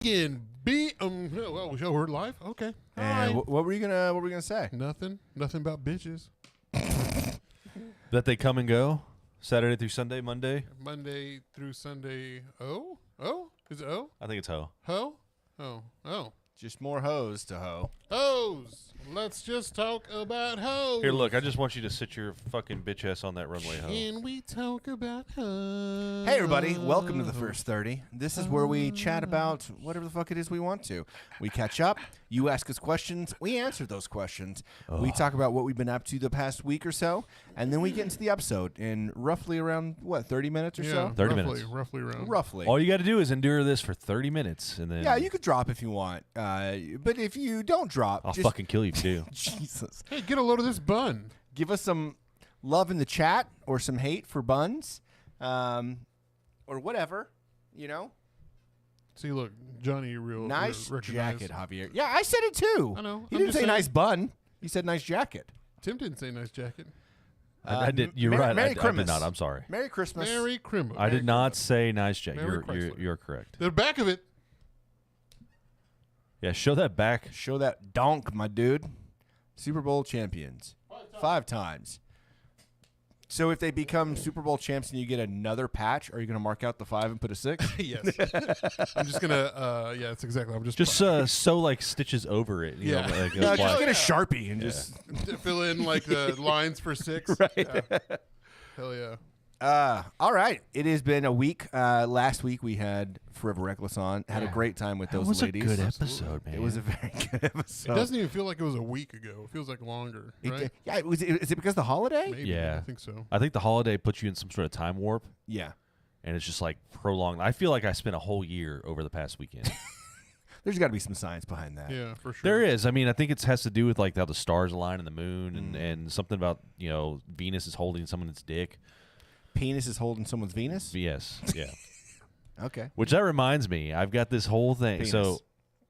Well, we're live. Okay. And what were you gonna say? Nothing about bitches. That they come and go Saturday through Sunday, Monday through Sunday. Oh, is it O? I think it's ho. Ho? Oh. Just more hoes to hoe. Hoes. Let's just talk about hoes. Here, look, I just want you to sit your fucking bitch ass on that runway, ho. Can we talk about hoes? Hey everybody, welcome to the First 30. This is where we chat about whatever the fuck it is we want to. We catch up, you ask us questions, we answer those questions. We talk about what we've been up to the past week or so, and then we get into the episode in roughly around, 30 minutes or so? 30 minutes. Roughly around. Roughly. All you got to do is endure this for 30 minutes, and then... Yeah, you could drop if you want, but if you don't drop... I'll just fucking kill you if you do. Jesus. Hey, get a load of this bun. Give us some love in the chat or some hate for buns, or whatever, you know? See, look, Johnny, real Nice recognized. jacket, Javier. Yeah, I said it too. I know. He I'm didn't just say saying. nice bun. He said nice jacket. Tim didn't say nice jacket. I did. You're Merry right. I Christmas. did not. I'm sorry. Merry Christmas. Merry Christmas. I did not say nice jacket. Merry You're correct. The back of it. Yeah, show that back. Show that donk, my dude. Super Bowl champions. 5 times. So if they become Super Bowl champs and you get another patch, are you going to mark out the 5 and put a 6? Yes. I'm just gonna. Yeah, that's exactly. I'm just Sew like stitches over it. You Yeah. know, like, No, like- just get a Sharpie and just... fill in like the lines for 6. Right. Yeah. Hell yeah. All right. It has been a week. Last week we had Forever Reckless on. Had a great time with That those was ladies. a good episode, man. It was a very good episode. It doesn't even feel like it was a week ago. It feels like longer, right? Yeah. Is it because of the holiday? Maybe. Yeah. I think so. I think the holiday puts you in some sort of time warp, Yeah. and it's just like prolonged. I feel like I spent a whole year over the past weekend. There's got to be some science behind that. Yeah, for sure. There is. I mean, I think it has to do with like how the stars align and the moon, and something about Venus is holding someone's dick. Penis is holding someone's Venus? Yes. Yeah. Okay. Which that reminds me, I've got this whole thing. Penis. So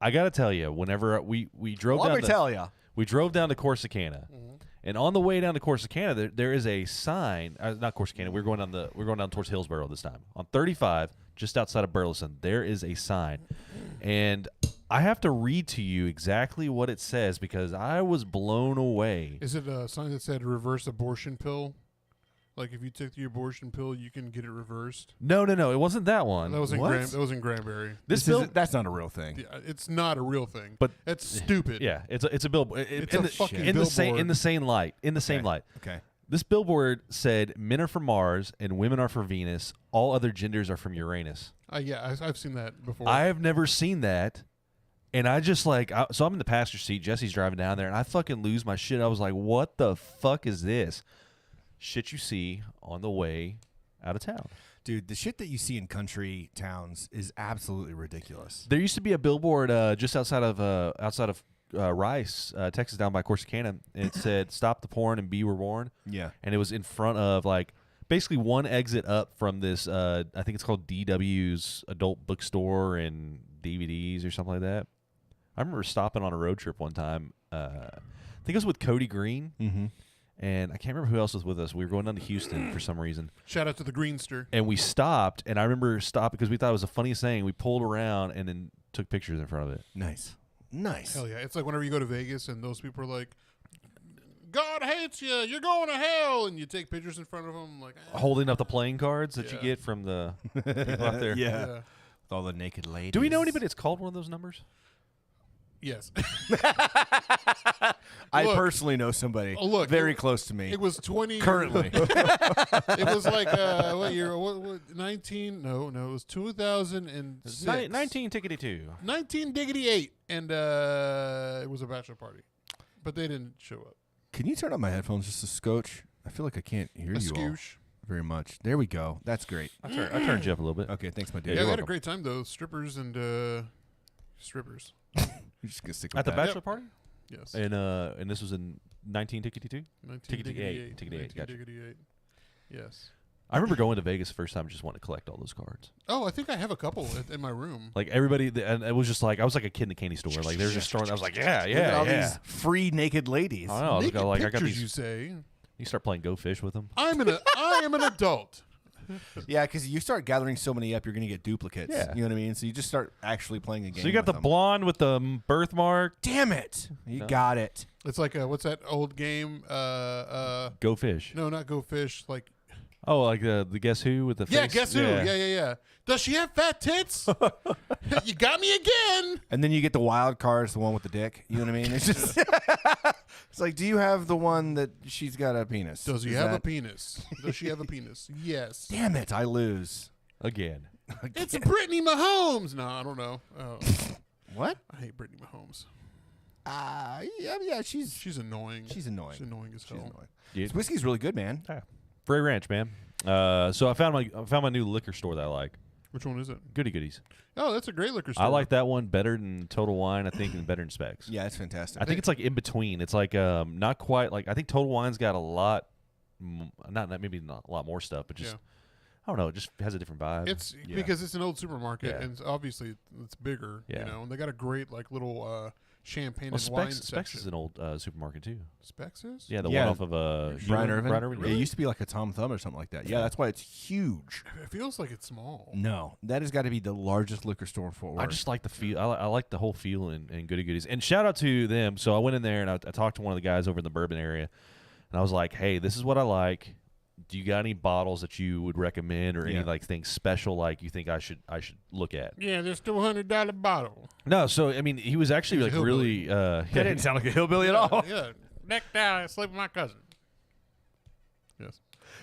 I got to tell you, whenever we drove Let down, me tell you. we drove down to Corsicana, and on the way down to Corsicana, there is a sign. Not Corsicana. We're going down towards Hillsborough this time on 35, just outside of Burleson. There is a sign, and I have to read to you exactly what it says because I was blown away. Is it a sign that said reverse abortion pill? Like if you took the abortion pill, you can get it reversed. No, it wasn't that one. That was in What? that was in Granbury. That's not a real thing. Yeah, it's not a real thing, But- it's stupid. Yeah, it's a billboard. It's a fucking in the same billboard. light. Okay. This billboard said, "Men are from Mars and women are from Venus. All other genders are from Uranus." Yeah, I've seen that before. I have never seen that, and I just so I'm in the passenger seat. Jesse's driving down there, and I fucking lose my shit. I was like, "What the fuck is this?" Shit you see on the way out of town. Dude, the shit that you see in country towns is absolutely ridiculous. There used to be a billboard just outside of Rice, Texas, down by Corsicana, and it said "Stop the porn and be reborn." Yeah. And it was in front of basically one exit up from this. I think it's called DW's adult bookstore and DVDs or something like that. I remember stopping on a road trip one time. I think it was with Cody Green. Mm-hmm. And I can't remember who else was with us. We were going down to Houston for some reason. Shout out to the Greenster. And we stopped, and I remember stopping because we thought it was the funniest thing. We pulled around and then took pictures in front of it. Nice. Hell yeah! It's like whenever you go to Vegas and those people are like, "God hates you. You're going to hell," and you take pictures in front of them, like Holding up the playing cards that you Yeah. get from the people out there. Yeah. yeah. With all the naked ladies. Do we know anybody that's called one of those numbers? Yes. I Look. personally know somebody Look, very close to me. It was 20 Currently. It was like what year? What 19? No, it was 2006. 19 tickety 2. 19 diggity 8, and it was a bachelor party, but they didn't show up. Can you turn up my headphones just a scotch? I feel like I can't hear A you all scoosh. very much. There we go. That's great. I turned you up a little bit. Okay, thanks, my Yeah, dude. we you're had a welcome. great time though. Strippers and strippers. You're just gonna stick with At the that. bachelor party? Yes. And this was in 19 tickety 2? 19 Tickety diggity 8, 8. tickety 8, 19 gotcha. diggity 8. Yes. I remember going to Vegas the first time, just wanting to collect all those cards. Oh, I think I have a couple in my room. Like everybody, and it was just like I was like a kid in the candy store. Like they were just throwing. I was like, yeah, Look at all yeah. these free naked ladies. I don't know. I was Naked like I got pictures, these. you say? You start playing Go Fish with them. I am an adult Yeah, because you start gathering so many up, you're going to get duplicates. Yeah. You know what I mean? So you just start actually playing a game. So you got the with them. blonde with the birthmark. Damn it! You got it. It's like what's that old game? Go fish. No, not Go Fish. Like Oh, like the Guess Who with the face? yeah, Guess Who? Yeah. Does she have fat tits? You got me again. And then you get the wild cards, the one with the dick. You know what I mean? It's just it's like, do you have the one that she's got a penis? Does he Is have a that- penis? Does she have a penis? Yes. Damn it! I lose. Again. It's Brittany Mahomes. No, I don't know. Oh, What? I hate Brittany Mahomes. Yeah. She's annoying. She's annoying. She's annoying as She's hell. annoying. Dude. This whiskey's really good, man. Frey Ranch, man. So I found my new liquor store that I like. Which one is it? Goody Goodies. Oh, that's a great liquor store. I like that one better than Total Wine, I think, and better than Specs. Yeah, it's fantastic. I think it's like in between. It's like not quite like I think Total Wine's got a lot, maybe not a lot more stuff, but just Yeah. I don't know. It just has a different vibe. It's Yeah. because it's an old supermarket, Yeah. and obviously it's bigger. Yeah. You know, and they got a great like little champagne well, and wine Specs section. is an old supermarket too. Specs is? Yeah, the Yeah. one off of Brian Irvin. Brian Irvin. Yeah, it used to be like a Tom Thumb or something like that. Yeah, that's why it's huge. It feels like it's small. No, that has got to be the largest liquor store in Fort Worth. I just like the feel. I like the whole feel in Goody Goodies. And shout out to them. So I went in there and I talked to one of the guys over in the bourbon area, and I was like, "Hey, this is what I like. Do you got any bottles that you would recommend, or any Yeah. like things special like you think I should look at?" Yeah, there's $200 bottle. No, so I mean, he was actually He's like a hillbilly. really. that didn't sound like a hillbilly at all. Yeah, necked out, I sleep with my cousin. Yes.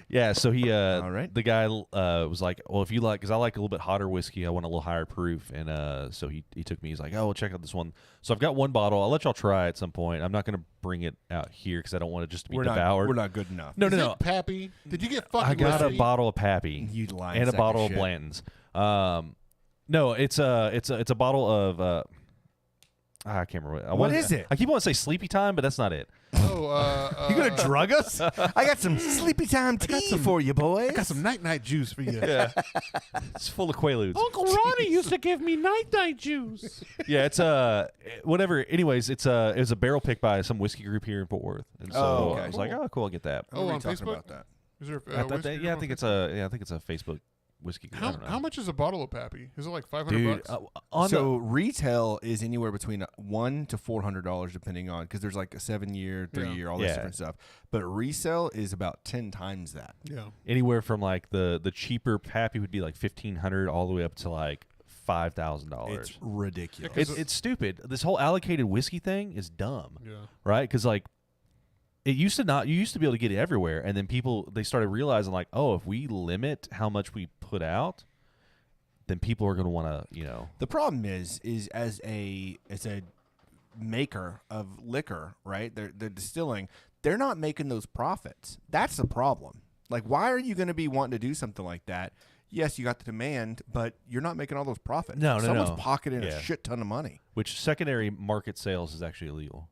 Yeah, so he, All right. the guy was like, "Well, if you like, because I like a little bit hotter whiskey, I want a little higher proof." And so he took me. He's like, "Oh, well, check out this one." So I've got one bottle. I'll let y'all try at some point. I'm not going to bring it out here because I don't want it just to be devoured. We're not good enough. No, Is no, no. it Pappy? Did you get fucking I got a whiskey? bottle of Pappy You lying and a sack bottle of shit. Blanton's. No, it's a bottle of. I can't remember. What is it? I keep wanting to say Sleepy Time, but that's not it. Oh, You gonna drug us? I got some sleepy time tea for you, boys. I got some night juice for you. Yeah, it's full of Quaaludes. Uncle Ronnie used to give me night juice. Yeah, it's whatever. Anyways, it was a barrel pick by some whiskey group here in Fort Worth, and so Oh, okay. I was like, "Oh, cool, I'll get that." I remember on you talking Facebook? about that. Is there I think it's a Facebook whiskey group. I don't know. how much is a bottle of Pappy? Is it like $500? Dude, on So retail is anywhere between $100 to $400 depending on, because there's like a 7-year, 3-year, all this Yeah. different stuff. But resale is about 10 times that. Yeah. anywhere from like the cheaper Pappy would be like $1,500 all the way up to like $5,000. It's ridiculous. It's stupid. This whole allocated whiskey thing is dumb, Yeah. right? Because like it used to not. You used to be able to get it everywhere, and then they started realizing like, oh, if we limit how much we put out, then people are going to want to, The problem is as a maker of liquor, right? They're distilling. They're not making those profits. That's the problem. Like, why are you going to be wanting to do something like that? Yes, you got the demand, but you're not making all those profits. No. Someone's pocketing Yeah. a shit ton of money. which secondary market sales is actually illegal.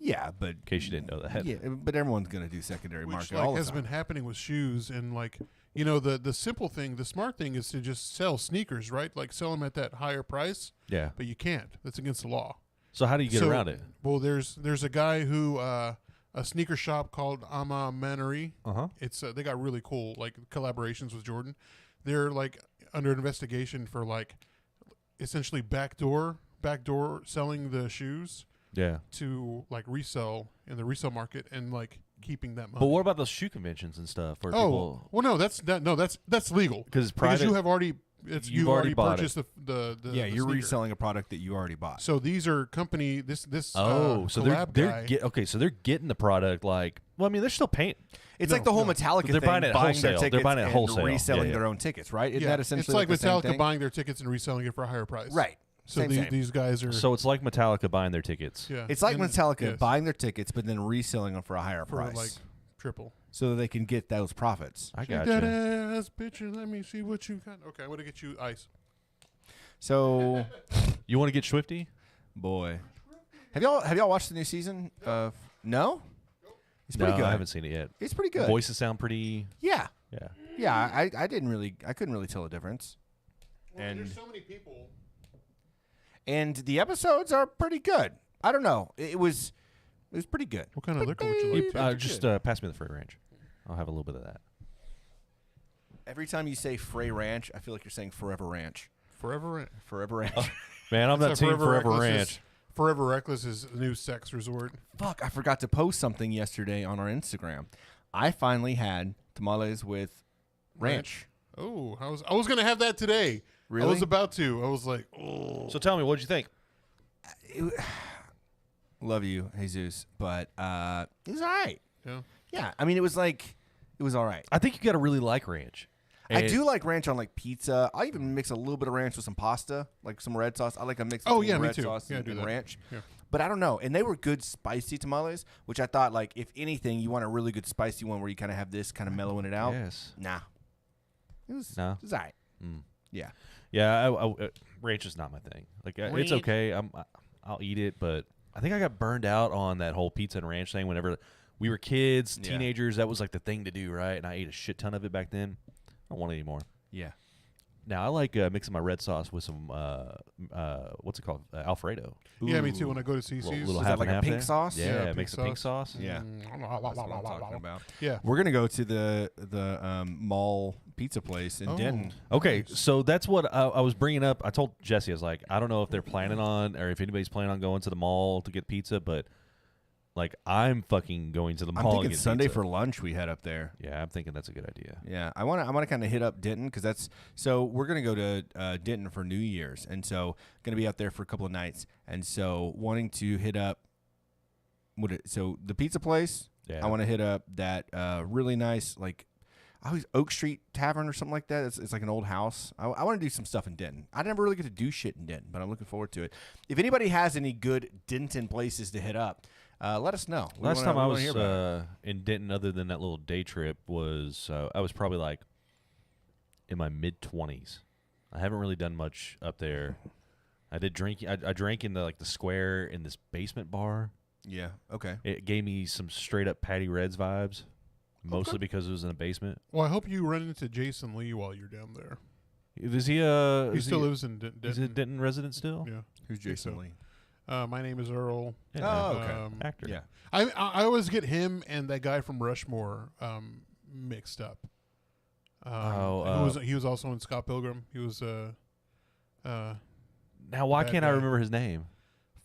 Yeah, but In case you didn't know that. yeah, but everyone's going to do secondary Which market like all the has time. been happening with shoes, and like the simple thing, the smart thing is to just sell sneakers, right? Like sell them at that higher price, Yeah. but you can't. That's against the law. So how do you get So- around it? Well, there's a guy who a sneaker shop called Ama Manery. Uh-huh. It's they got really cool like collaborations with Jordan. They're like under investigation for like essentially backdoor selling the shoes Yeah. to like resell in the resale market and like keeping that money. But what about those shoe conventions and stuff where Oh people? well, no, that's legal Because it's because private. you have already You've you already already bought purchased the yeah, the you're sneaker. reselling a product that you already bought. So these are company this So they're collab guy. okay. So they're getting the product like. Well, I mean, they're still paying. It's No, like the whole no. Metallica They're thing, buying it at their wholesale. They're tickets buying it at and wholesale. reselling Yeah, yeah. their own tickets, right? Isn't Yeah, that essentially it's like the same Metallica thing? buying their tickets and reselling it for a higher price. Right. So Same. these guys are So it's like Metallica buying their tickets. yeah. It's like and- Metallica yes, buying their tickets, but then reselling them for a higher for price, like triple. so that they can get those profits. I Shake got that you. ass, bitch, and let me see what you got. Okay, I'm gonna get you ice. So, You want to get Swifty? boy, have y'all watched the new season of? No, it's pretty No, good. I haven't seen it yet. It's pretty good. Voices sound pretty. Yeah, Yeah. yeah. I couldn't really tell a difference. And- there's so many people. And the episodes are pretty good. I don't know. It was pretty good. What kind of liquor would you like? Just pass me the free range. I'll have a little bit of that. Every time you say Frey Ranch, I feel like you're saying Forever Ranch. Forever Ranch. Man, I'm not That's team how Forever Reckless Ranch. is- Forever Reckless is the new sex resort. Fuck, I forgot to post something yesterday on our Instagram. I finally had tamales with ranch. Oh, I was gonna have that today. Really? I was about to. I was like, oh. So tell me, what'd you think? Love you, Jesus, but it was all right. Yeah. Yeah, I mean, it was all right. I think you got to really like ranch. I do like ranch on like pizza. I even mix a little bit of ranch with some pasta, like some red sauce. I like a mix Oh, between yeah, me red too. sauce Yeah, I and do that. ranch. Yeah. But I don't know. And they were good spicy tamales, which I thought, like, if anything, you want a really good spicy one where you kind of have this kind of mellowing it out. Yes. Nah. It was all right. Mm. Yeah. Yeah, ranch is not my thing. Like, it's Ranch. okay. I'll eat it, but I think I got burned out on that whole pizza and ranch thing whenever we were kids, Yeah. teenagers. That was like the thing to do, right? And I ate a shit ton of it back then. I don't want it anymore. Yeah. Now, I like mixing my red sauce with some, what's it called? Alfredo. Yeah, me too. When I go to CC's. Little Is half that like and a half pink there. sauce? Yeah, Yeah, mix pink a pink sauce. sauce. Yeah. That's what I'm talking about. Yeah. We're gonna go to the mall pizza place in Oh. Denton. Okay, Nice. so that's what I was bringing up. I told Jesse, I was like, I don't know if they're planning on or if anybody's planning on going to the mall to get pizza, but like I'm fucking going to the I'm mall. thinking and get Sunday pizza. for lunch we head up there. Yeah, I'm thinking that's a good idea. Yeah, I want to kind of hit up Denton because that's so we're gonna go to Denton for New Year's, and so gonna be out there for a couple of nights, and so wanting to hit up so the pizza place. Yeah. I want to hit up that really nice like Oak Street Tavern or something like that. It's like an old house. I want to do some stuff in Denton. I never really get to do shit in Denton, but I'm looking forward to it. If anybody has any good Denton places to hit up, let us know. Last time I was hear about it. in Denton, other than that little day trip, was I was probably like in my mid-20s. I haven't really done much up there. I did drink. I drank in the square in this basement bar. Yeah. Okay. It gave me some straight up Patty Reds vibes, mostly because it was in a basement. Well, I hope you run into Jason Lee while you're down there. Is he He still lives in Denton. Is it Denton resident still? Yeah. Who's Jason so. Lee? My name is Earl. Yeah. Oh, okay. Actor. Yeah. I always get him and that guy from Rushmore mixed up. He was also in Scott Pilgrim. He was Now, why Bad can't I guy. remember his name?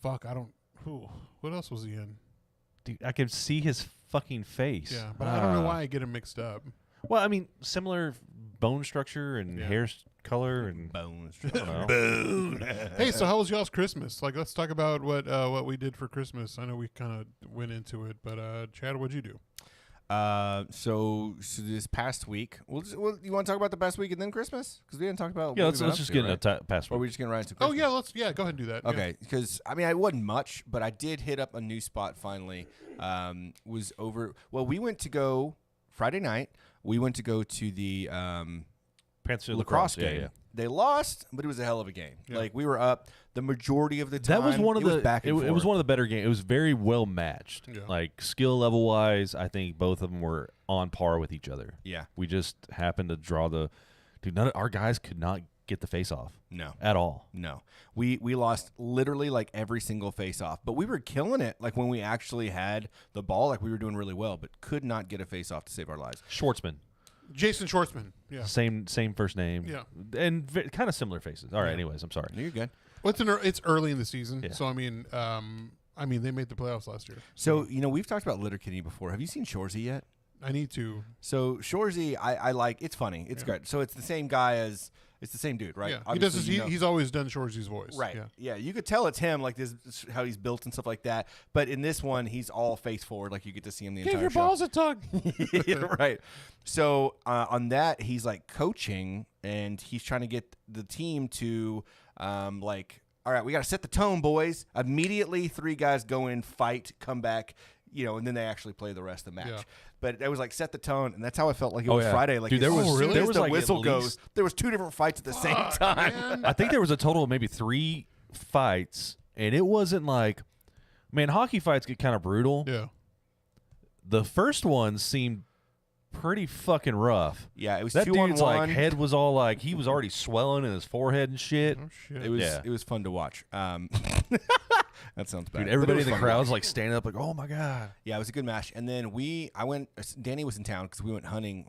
fuck. I don't. What else was he in? Dude, I can see his fucking face. Yeah, but I don't know why I get him mixed up. Well, I mean, similar bone structure and Yeah. hair color and Bones. I don't know. Hey, so how was y'all's Christmas? Like, let's talk about what we did for Christmas. I know we kind of went into it, but Chad, what'd you do? So this past week, you want to talk about the past week and then Christmas? Because we didn't talk about. Yeah, what let's we've been just up get to, into right? Or password. are we just gonna ride into Oh Christmas? yeah, go ahead and do that. Yeah. Okay, because I mean, I wasn't much, but I did hit up a new spot finally. Was over. Well, we went to go Friday night. We went to go to the Panther lacrosse yeah, game. yeah. They lost, but it was a hell of a game. Yeah. Like we were up the majority of the time. That was one of it was the. back It, and it was forth. one of the better games. It was very well matched. Yeah. Like skill level wise, I think both of them were on par with each other. Yeah. We just happened to draw the. Dude, none of our guys could not get the face off No. at all. No, we lost literally like every single face off, but we were killing it. Like when we actually had the ball, like we were doing really well, but could not get a face off to save our lives. Schwartzman, Jason Schwartzman. Yeah. same first name. Yeah. and kind of similar faces. All right. Yeah. Anyways, I'm sorry. No, you're good. Well, it's early in the season, Yeah. so I mean, they made the playoffs last year. So we've talked about Letterkenny before. Have you seen Shorzy yet? I need to. So Shorzy, I like. It's funny. It's Yeah. great. So it's the same guy as it's the same dude, right? Yeah, Obviously, he does. He's always done Shorzy's voice. right. Yeah. Yeah, you could tell it's him, like this, how he's built and stuff like that. But in this one, he's all face forward, like you get to see him the Give entire your show. balls a tug. Yeah, right. So on that, he's like coaching, and he's trying to get the team to like, all right, we got to set the tone, boys. Immediately, 3 guys go in, fight, come back, and then they actually play the rest of the match. Yeah. But it was like set the tone, and that's how I felt like it Oh, was yeah. Friday. Like Dude, there as was- soon there as was the like at whistle goes, least- there was 2 different fights at the same time. Man. I think there was a total of maybe 3 fights, and it wasn't like, man, hockey fights get kind of brutal. Yeah. The first one seemed pretty fucking rough. Yeah, it was That 2-on-1. dude's like head was all like he was already swelling in his forehead and shit. Oh shit. It was Yeah. it was fun to watch. That sounds bad. Dude, But everybody it in the was fun. crowd's like standing up, like, "Oh my god!" Yeah, it was a good match. And then Danny was in town because we went hunting,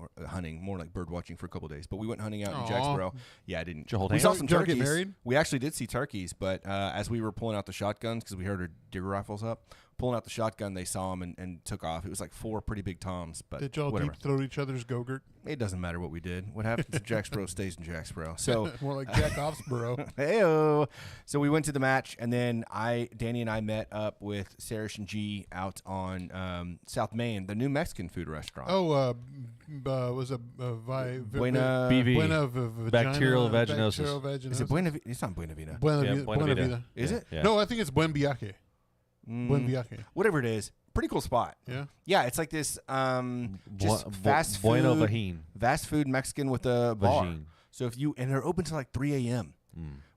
more like bird watching for a couple of days. But we went hunting out in Aw. Jacksboro. Yeah, I didn't. Did you hold We hands? saw some Did y'all get turkeys. married? We actually did see turkeys, but as we were pulling out the shotguns because we heard our deer rifles up, pulling out the shotgun, they saw them and took off. It was like 4 pretty big toms. But Did y'all whatever. deep throat each other's Gogurt? It doesn't matter what we did. What happens in Jacksboro stays in Jacksboro. So. More like Jack Offsboro. Heyo. So we went to the match, and then Danny and I met up with Sarish and G out on South Main, the new Mexican food restaurant. Oh, was a Buena BV. Buena Bacterial vagina, vaginosis. bacterial vaginosis. Is it Buena? It's not Buena Vida. Buena Yeah, Vida. Buena Buena Vida. Vida. Is it? Yeah. No, I think it's Buen Viaje. Buen Mm, Viaje. whatever it is, pretty cool spot. Yeah. Yeah, it's like this just fast Bueno food, Vagine. fast food Mexican with a bar. Vagine. So and they're open till like 3 a.m.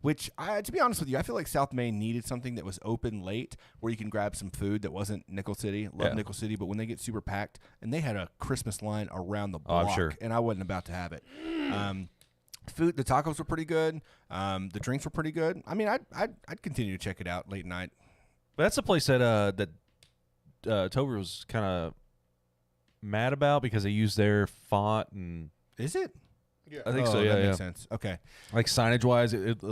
Which, to be honest with you, I feel like South Main needed something that was open late where you can grab some food that wasn't Nickel City. Love Yeah. Nickel City, but when they get super packed, and they had a Christmas line around the Oh, I'm block, sure. and I wasn't about to have it. Food, the tacos were pretty good. The drinks were pretty good. I mean, I'd continue to check it out late night. But that's the place that Tober was kind of mad about because they used their font and Is it? Yeah. I think so. Yeah, that yeah. makes sense. Okay. Like signage wise, it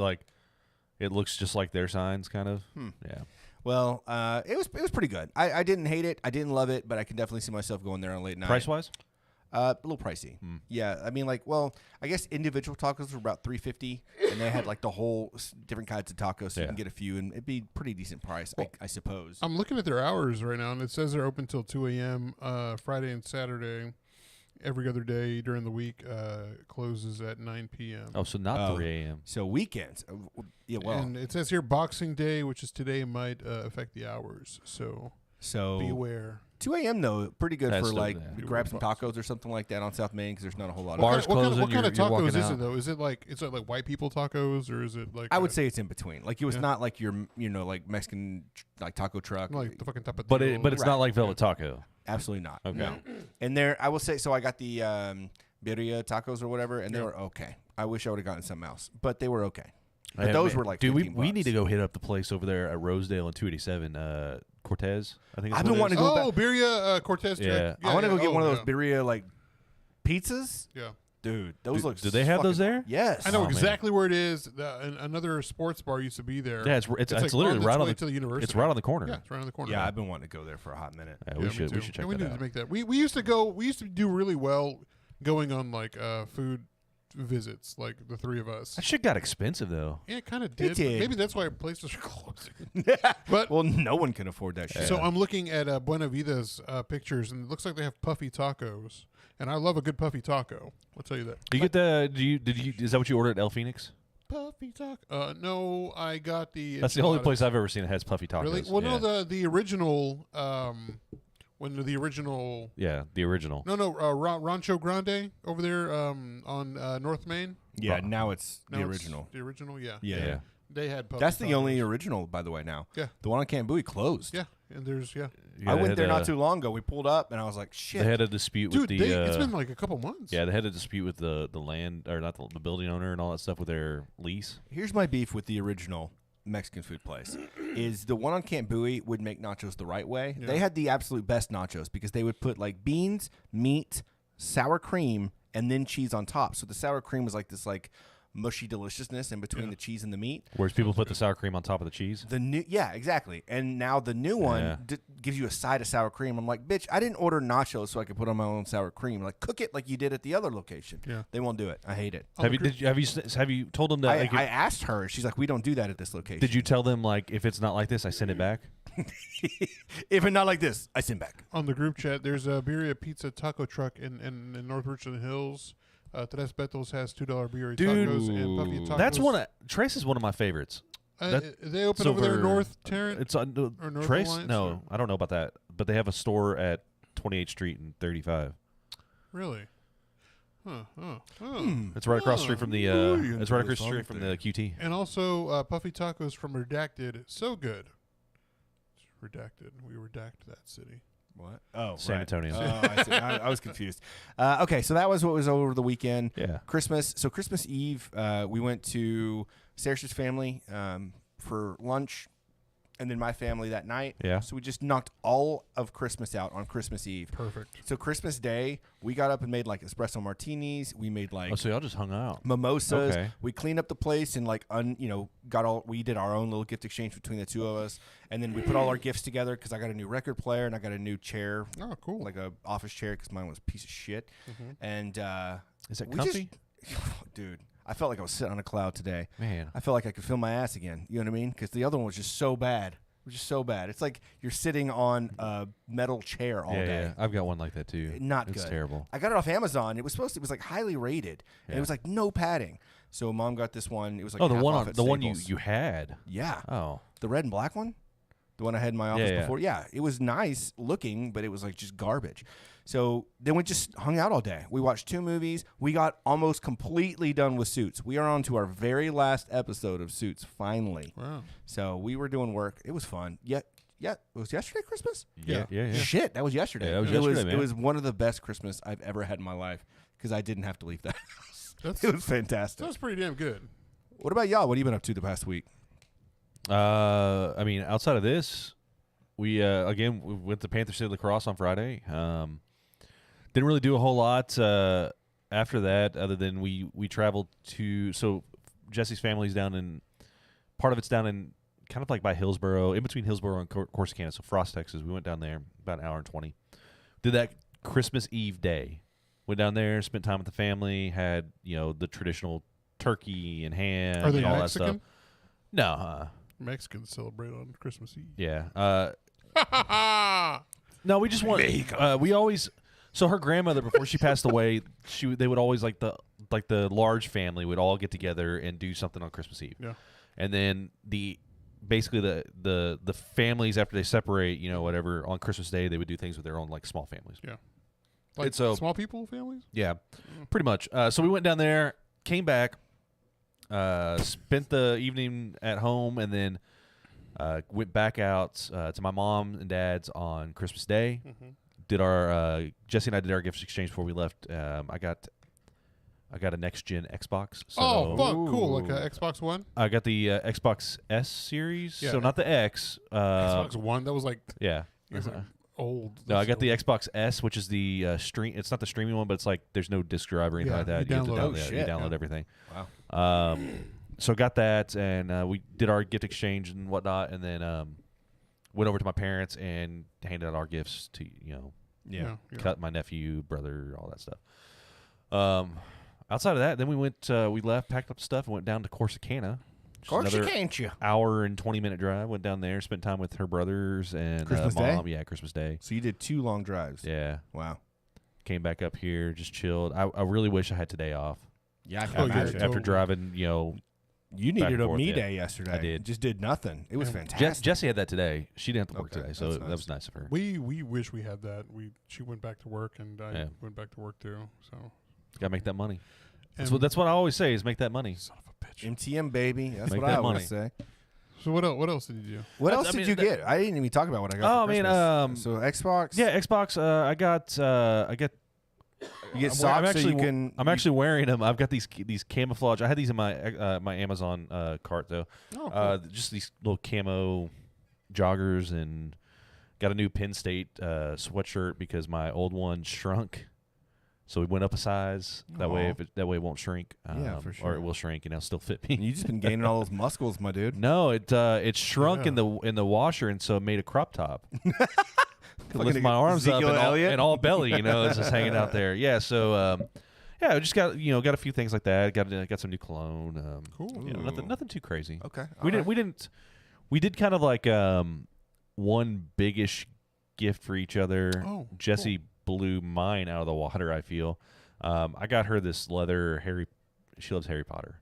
looks just like their signs, kind of. Yeah. Well, it was pretty good. I didn't hate it. I didn't love it, but I can definitely see myself going there on late night. Price wise, A little pricey. Yeah, I mean, I guess individual tacos were about $3.50, and they had like the whole different kinds of tacos, so you Yeah. can get a few, and it'd be pretty decent price, I suppose. I'm looking at their hours right now, and it says they're open till 2 a.m. Friday and Saturday. Every other day during the week closes at 9 p.m. oh, so not 3 a.m. So weekends, yeah. Well, And it says here Boxing Day, which is today, might affect the hours. So so beware. 2 a.m. though, pretty good That's for still- like yeah. grab some tacos or something like that on South Main because there's not a whole lot of. Bars closing, What kind of you're tacos walking is out. it though? Is it like white people tacos, or is it like I would say it's in between. Like it was Yeah. not like your like Mexican like taco truck. like the fucking tapatio? But it's Right. not like Velvet Taco. Absolutely not. Okay. No. And there, I will say, so I got the birria tacos or whatever, and they were okay. I wish I would have gotten something else, but they were okay. But Yeah, those man. were like dude. We 15 need to bucks. go hit up the place over there at Rosedale and 287. Cortez, I think. I've It's been wanting to go Oh, Birria Cortez. Yeah. I want to go get one of those Yeah. birria like pizzas. Yeah. Dude, those look. do they have those fucking- there? Yes. I know Oh, man. exactly where it is. Another sports bar used to be there. Yeah, it's like literally on right its on way the. to the university. It's right on the corner. Yeah, it's right on the corner. Yeah, I've been wanting to go there for a hot minute. Yeah, Yeah, we me should too. check we that need out. to make that. We used to go. We used to do really well going on like food visits, like the three of us. That shit got expensive though. Yeah, it kind of It did. but did. Maybe that's why places are closing. But Well, no one can afford that shit. so I'm looking at Buena Vida's pictures, and it looks like they have puffy tacos, and I love a good puffy taco. I'll tell you that. Do you get the? Did you? Is that what you ordered at El Phoenix? Puffy taco? No, I got the. That's the only enchiladas. place I've ever seen that has puffy tacos. Really? Well, yeah. no, the original. When the original. Yeah, the original. No, Rancho Grande over there on North Main. yeah, now it's No, the it's original. The original, yeah. Yeah. They had puffy That's the tacos. only original, by the way. Now, Yeah. the one on Camp Bowie closed. Yeah, and there's Yeah, I they went had there a- not too long ago. We pulled up, and I was like, "Shit." They had a dispute with dude. the. It's been like a couple months. yeah, they had a dispute with the land or not the building owner and all that stuff with their lease. Here's my beef with the original Mexican food place is the one on Camp Bowie would make nachos the right way. Yeah. They had the absolute best nachos because they would put like beans, meat, sour cream, and then cheese on top. So the sour cream was like this like mushy deliciousness in between Yeah. the cheese and the meat. Whereas people put the sour cream on top of the cheese. Yeah, exactly. And now the new one Yeah. gives you a side of sour cream. I'm like, bitch, I didn't order nachos so I could put on my own sour cream. Like, cook it like you did at the other location. Yeah. They won't do it. I hate it. Have you told them that? I, like, I asked her. She's like, we don't do that at this location. did you tell them like if it's not like this, I send it back? If it's not like this, I send back. On the group chat, there's a Birria Pizza taco truck in North Richland Hills. Tres Betos has $2 birria tacos and puffy tacos. That's one of Trace is one of my favorites. They open it's over there over- North Tarrant. It's on Or North Trace. Alliance, No, or- I don't know about that, but they have a store at 28th Street and 35. Really? Huh. It's right across the street from the. Ooh, It's right across the street from the QT. And also puffy tacos from Redacted. So good. Redacted. We redact that city. What? Oh, San right. Antonio. Oh, I see. I was confused. Okay, so that was what was over the weekend. Yeah. Christmas. So Christmas Eve, we went to Sarah's family for lunch. and then my family that night. Yeah. So we just knocked all of Christmas out on Christmas Eve. Perfect. So Christmas Day, we got up and made like espresso martinis. We made like Oh, so y'all just hung out. mimosas. Okay. We cleaned up the place and like we did our own little gift exchange between the two of us, and then we put all our gifts together because I got a new record player and I got a new chair. Oh, cool. Like a office chair because mine was a piece of shit. And Is it we comfy? dude, I felt like I was sitting on a cloud today. Man. I felt like I could feel my ass again. You know what I mean? Because the other one was just so bad. It was just so bad. It's like you're sitting on a metal chair all day. Yeah, I've got one like that too. Not It's good. terrible. I got it off Amazon. It was like highly rated. And it was like no padding. So Mom got this one. It was like Oh, the half one off on at the one Staples. you had. Yeah. Oh. The red and black one? The one I had in my office Yeah. before? Yeah. It was nice looking, but it was like just garbage. So then we just hung out all day. We watched 2 movies. We got almost completely done with Suits. We are on to our very last episode of Suits, finally. Wow. So we were doing work. It was fun. Yeah, it was yesterday Christmas? Yeah. Shit, that was yesterday. Yeah, that was it yesterday, man. It was one of the best Christmas I've ever had in my life because I didn't have to leave the house. That's It was fantastic. that's pretty damn good. What about y'all? What have you been up to the past week? I mean, outside of this, we again we went to Panther City Lacrosse on Friday. Didn't really do a whole lot after that, other than we traveled to. So Jesse's family's down in, part of it's down in kind of like by Hillsboro, in between Hillsboro and Corsicana, so Frost, Texas. We went down there about an hour and 20. Did that Christmas Eve day. Went down there, spent time with the family, had the traditional turkey and ham Are they and all Mexican? that stuff. No, Mexicans celebrate on Christmas Eve. yeah. No, we just want. We always. So her grandmother, before she passed away, they would always like the large family would all get together and do something on Christmas Eve. Yeah. And then basically the families, after they separate, whatever, on Christmas Day they would do things with their own like small families. Yeah. Like It's so- small people families? Yeah, pretty much. So we went down there, came back, spent the evening at home, and then went back out to my mom and dad's on Christmas Day. Mm-hmm. Did our Jesse and I did our gifts exchange before we left. I got a next gen Xbox. So Oh, fuck, cool. Like a Xbox One? I got the Xbox S series. Yeah. So not the X. Xbox One? That was like Yeah. it was like old. No, I got the That's Xbox S, which is the stream. It's not the streaming one, but it's like there's no disc drive or anything Yeah, like that. you have to download- download, Oh, you shit. download Yeah. everything. Wow. So got that, and we did our gift exchange and whatnot, and then went over to my parents and handed out our gifts to Yeah. cut my nephew, brother, all that stuff. Outside of that, then we left, packed up stuff, and went down to Corsicana. Of course you Another can't, you. hour and 20-minute drive. Went down there, spent time with her brothers and Christmas Day? mom. Yeah, Christmas Day. So you did 2 long drives. Yeah, Wow. came back up here, just chilled. I really wish I had today off. Yeah, I can Oh, yeah, imagine. totally. After driving, You back needed and a forth, me yeah. day yesterday. I did. Just did nothing. It was And fantastic. Jessie had that today. She didn't have to work Okay, today, so that's that nice. was nice of her. We wish we had that. She went back to work and I Yeah. went back to work too. So Got to make that money. and That's what I always say is make that money. son of a bitch. MTM, baby. That's Make what I that always money. say. So what else did you do? What That's- else I did mean, you that- get? I didn't even talk about what I got. Oh, for I mean, Christmas. So Xbox. Yeah, Xbox. I got. You get I'm socks actually, so you can. I'm actually wearing them. I've got these camouflage. I had these in my my Amazon cart though. Oh, cool. Just these little camo joggers, and got a new Penn State sweatshirt because my old one shrunk. So we went up a size. That way, Aw. that way it won't shrink. Yeah, for Or sure. it will shrink and it'll still fit me. You just been gaining all those muscles, my dude. No, it shrunk Yeah. in the washer, and so it made a crop top. Could lift Fucking my arms up Ezekiel Elliott. and all belly, it's just hanging out there. Yeah, so yeah, I just got a few things like that. Got some new cologne. Cool. Nothing too crazy. Okay. We did kind of like one biggish gift for each other. Oh, Jessie blew mine out of the water, I feel. I got her this leather she loves Harry Potter.